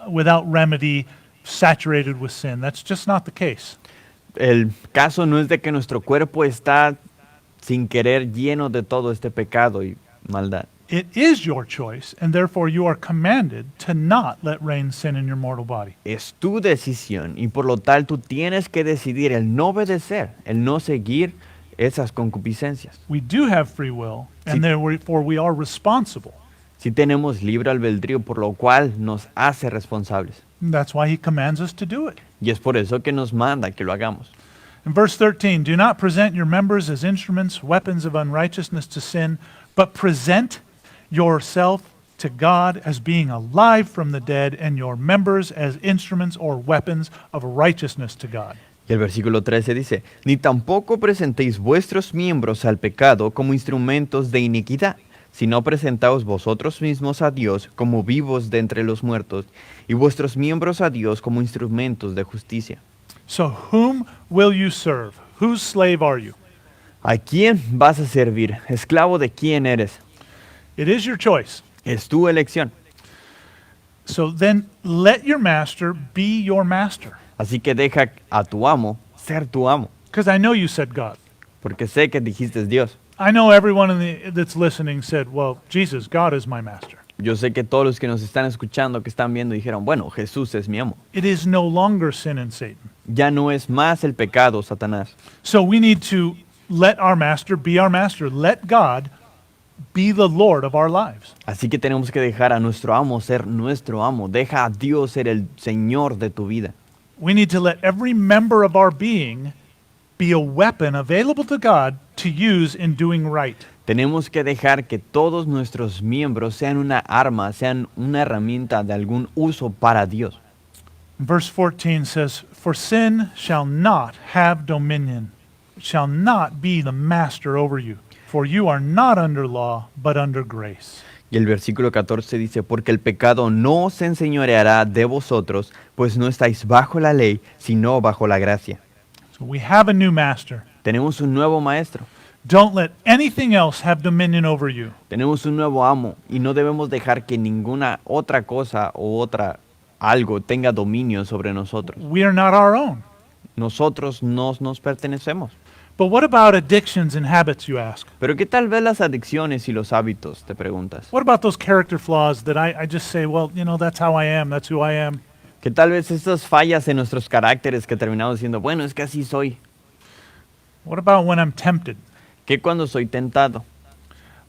without remedy, saturated with sin. That's just not the case. El caso no es de que nuestro cuerpo está sin querer lleno de todo este pecado y maldad. It is your choice, and therefore you are commanded to not let reign sin in your mortal body. Es tu decisión y por lo tal tú tienes que decidir el no obedecer, el no seguir esas concupiscencias. We do have free will, and Sí. therefore we are responsible. Sí tenemos libre albedrío, por lo cual nos hace responsables. And that's why he commands us to do it. Y es por eso que nos manda que lo hagamos. In verse 13, do not present your members as instruments, weapons of unrighteousness to sin, but present yourself to God as being alive from the dead, and your members as instruments or weapons of righteousness to God. Y el versículo 13 dice, ni tampoco presentéis vuestros miembros al pecado como instrumentos de iniquidad, sino presentaos vosotros mismos a Dios como vivos de entre los muertos, y vuestros miembros a Dios como instrumentos de justicia. So whom will you serve? Whose slave are you? ¿A quién vas a servir? ¿Esclavo de quién eres? It is your choice. Es tu elección. So then let your master be your master. Así que deja a tu amo ser tu amo, Because I know you said God. porque sé que dijiste Dios. I know everyone that's listening said, well, Jesus, God is my master. Yo sé que todos los que nos están escuchando, que están viendo, dijeron, bueno, Jesús es mi amo. It is no longer sin and Satan. Ya no es más el pecado, Satanás. So we need to let our master be our master. Let God be the Lord of our lives. Así que tenemos que dejar a nuestro amo ser nuestro amo. Deja a Dios ser el Señor de tu vida. We need to let every member of our being be a weapon available to God to use in doing right. Tenemos que dejar que todos nuestros miembros sean una arma, sean una herramienta de algún uso para Dios. Verse 14 says, for sin shall not have dominion, shall not be the master over you, for you are not under law, but under grace. Y el versículo 14 dice, porque el pecado no se enseñoreará de vosotros, pues no estáis bajo la ley, sino bajo la gracia. So we have a new master. Tenemos un nuevo maestro, Don't let anything else have dominion over you. tenemos un nuevo amo y no debemos dejar que ninguna otra cosa o algo tenga dominio sobre nosotros. We are not our own. Nosotros no nos pertenecemos. But what about addictions and habits, you ask? Pero ¿qué tal vez las adicciones y los hábitos? Te preguntas. What about those character flaws that I just say, well, you know, that's how I am, that's who I am? ¿Qué tal vez estas fallas en nuestros caracteres que terminamos diciendo, bueno, es que así soy? What about when I'm tempted? ¿Qué cuando soy tentado?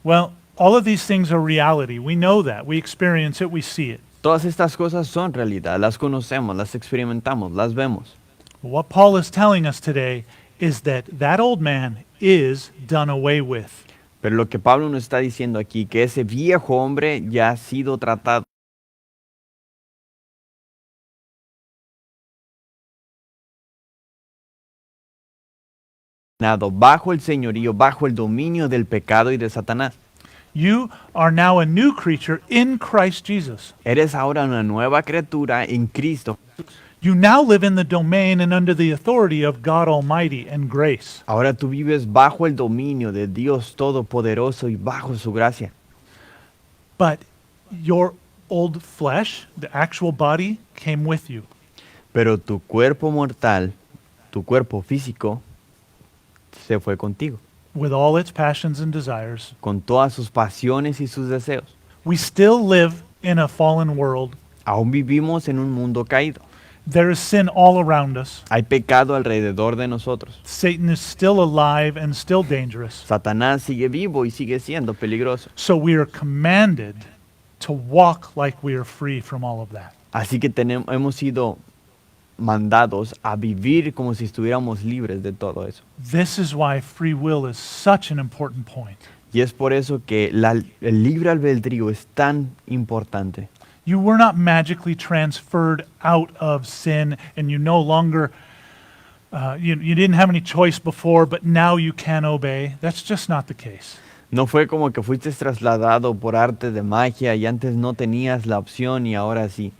Well, all of these things are reality. We know that. We experience it, we see it. Todas estas cosas son realidad, las conocemos, las experimentamos, las vemos. What Paul is telling us today is that old man is done away with. Pero lo que Pablo nos está diciendo aquí, que ese viejo hombre ya ha sido tratado. Bajo el señorío, bajo el dominio del pecado y de Satanás. You are now a new creature in Christ Jesus. Eres ahora una nueva criatura en Cristo. You now live in the domain and under the authority of God Almighty and grace. Ahora tú vives bajo el dominio de Dios Todopoderoso y bajo su gracia. But your old flesh, the actual body, came with you. Pero tu cuerpo mortal, tu cuerpo físico, se fue contigo, With all its passions and desires. con todas sus pasiones y sus deseos. We still live in a fallen world. Aún vivimos en un mundo caído. There is sin all around us. Hay pecado alrededor de nosotros. Satan is still alive and still dangerous. Satanás sigue vivo y sigue siendo peligroso. So we are commanded to walk like we are free from all of that. Así que hemos sido mandados a vivir como si estuviéramos libres de todo eso. This is why free will is such an important point. Y es por eso que el libre albedrío es tan importante. You were not magically transferred out of sin and you no longer, you didn't have any choice before, but now you can obey. That's just not the case. No fue como que fuiste trasladado por arte de magia y antes no tenías la opción y ahora sí.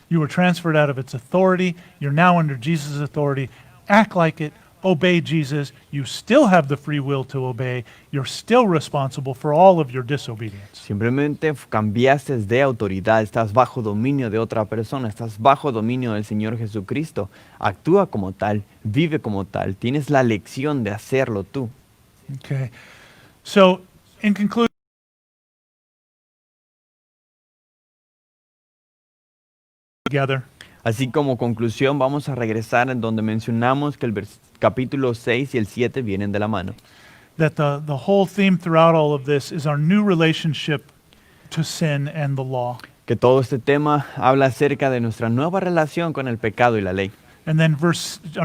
You were transferred out of its authority. You're now under Jesus' authority. Act like it. Obey Jesus. You still have the free will to obey. You're still responsible for all of your disobedience. Simplemente cambiaste de autoridad, estás bajo dominio de otra persona, estás bajo dominio del Señor Jesucristo. Actúa como tal, vive como tal, tienes la lección de hacerlo tú. Okay. So, in conclusion, together. Así como conclusión, vamos a regresar en donde mencionamos que capítulo 6 y el 7 vienen de la mano. That the whole theme throughout all of this is our new relationship to sin and the law. Que todo este tema habla acerca de nuestra nueva relación con el pecado y la ley. And then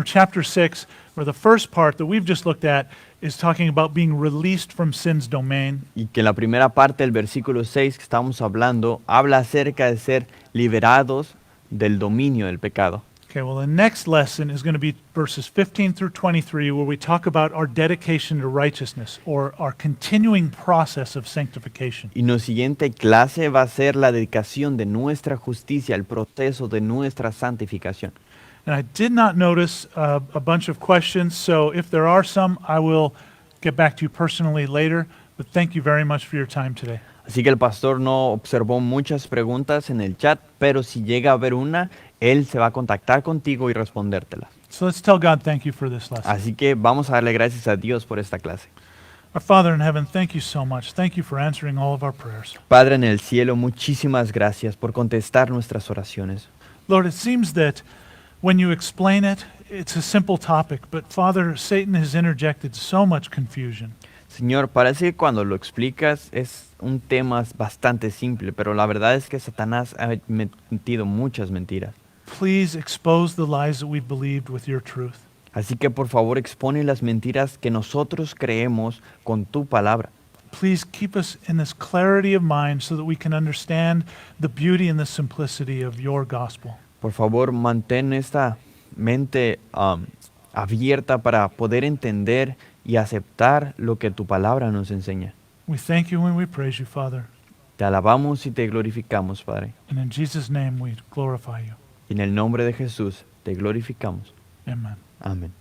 chapter 6, where the first part that we've just looked at is talking about being released from sin's domain. Y que la primera parte del versículo 6 que estamos hablando habla acerca de ser liberados del dominio del pecado. Okay, well, the next lesson is going to be verses 15 through 23, where we talk about our dedication to righteousness, or our continuing process of sanctification. Y nuestra siguiente clase va a ser la dedicación de nuestra justicia, el proceso de nuestra santificación. And I did not notice a bunch of questions, so if there are some, I will get back to you personally later, but thank you very much for your time today. Así que el pastor no observó muchas preguntas en el chat, pero si llega a haber una, él se va a contactar contigo y respondértelas. So let's tell God thank you for this lesson. Así que vamos a darle gracias a Dios por esta clase. Our Father in heaven, thank you so much. Thank you for answering all of our prayers. Padre en el cielo, muchísimas gracias por contestar nuestras oraciones. Lord, it seems that when you explain it, it's a simple topic, but Father, Satan has interjected so much confusion. Señor, parece que cuando lo explicas es un tema bastante simple, pero la verdad es que Satanás ha metido muchas mentiras. Please expose the lies that we've believed with your truth. Así que por favor expone las mentiras que nosotros creemos con tu palabra. Please keep us in this clarity of mind so that we can understand the beauty and the simplicity of your gospel. Por favor, mantén esta mente abierta para poder entender y aceptar lo que tu palabra nos enseña. We thank you and we praise you, Father. Te alabamos y te glorificamos, Padre. And in Jesus' name we glorify you. Y en el nombre de Jesús te glorificamos. Amen. Amén.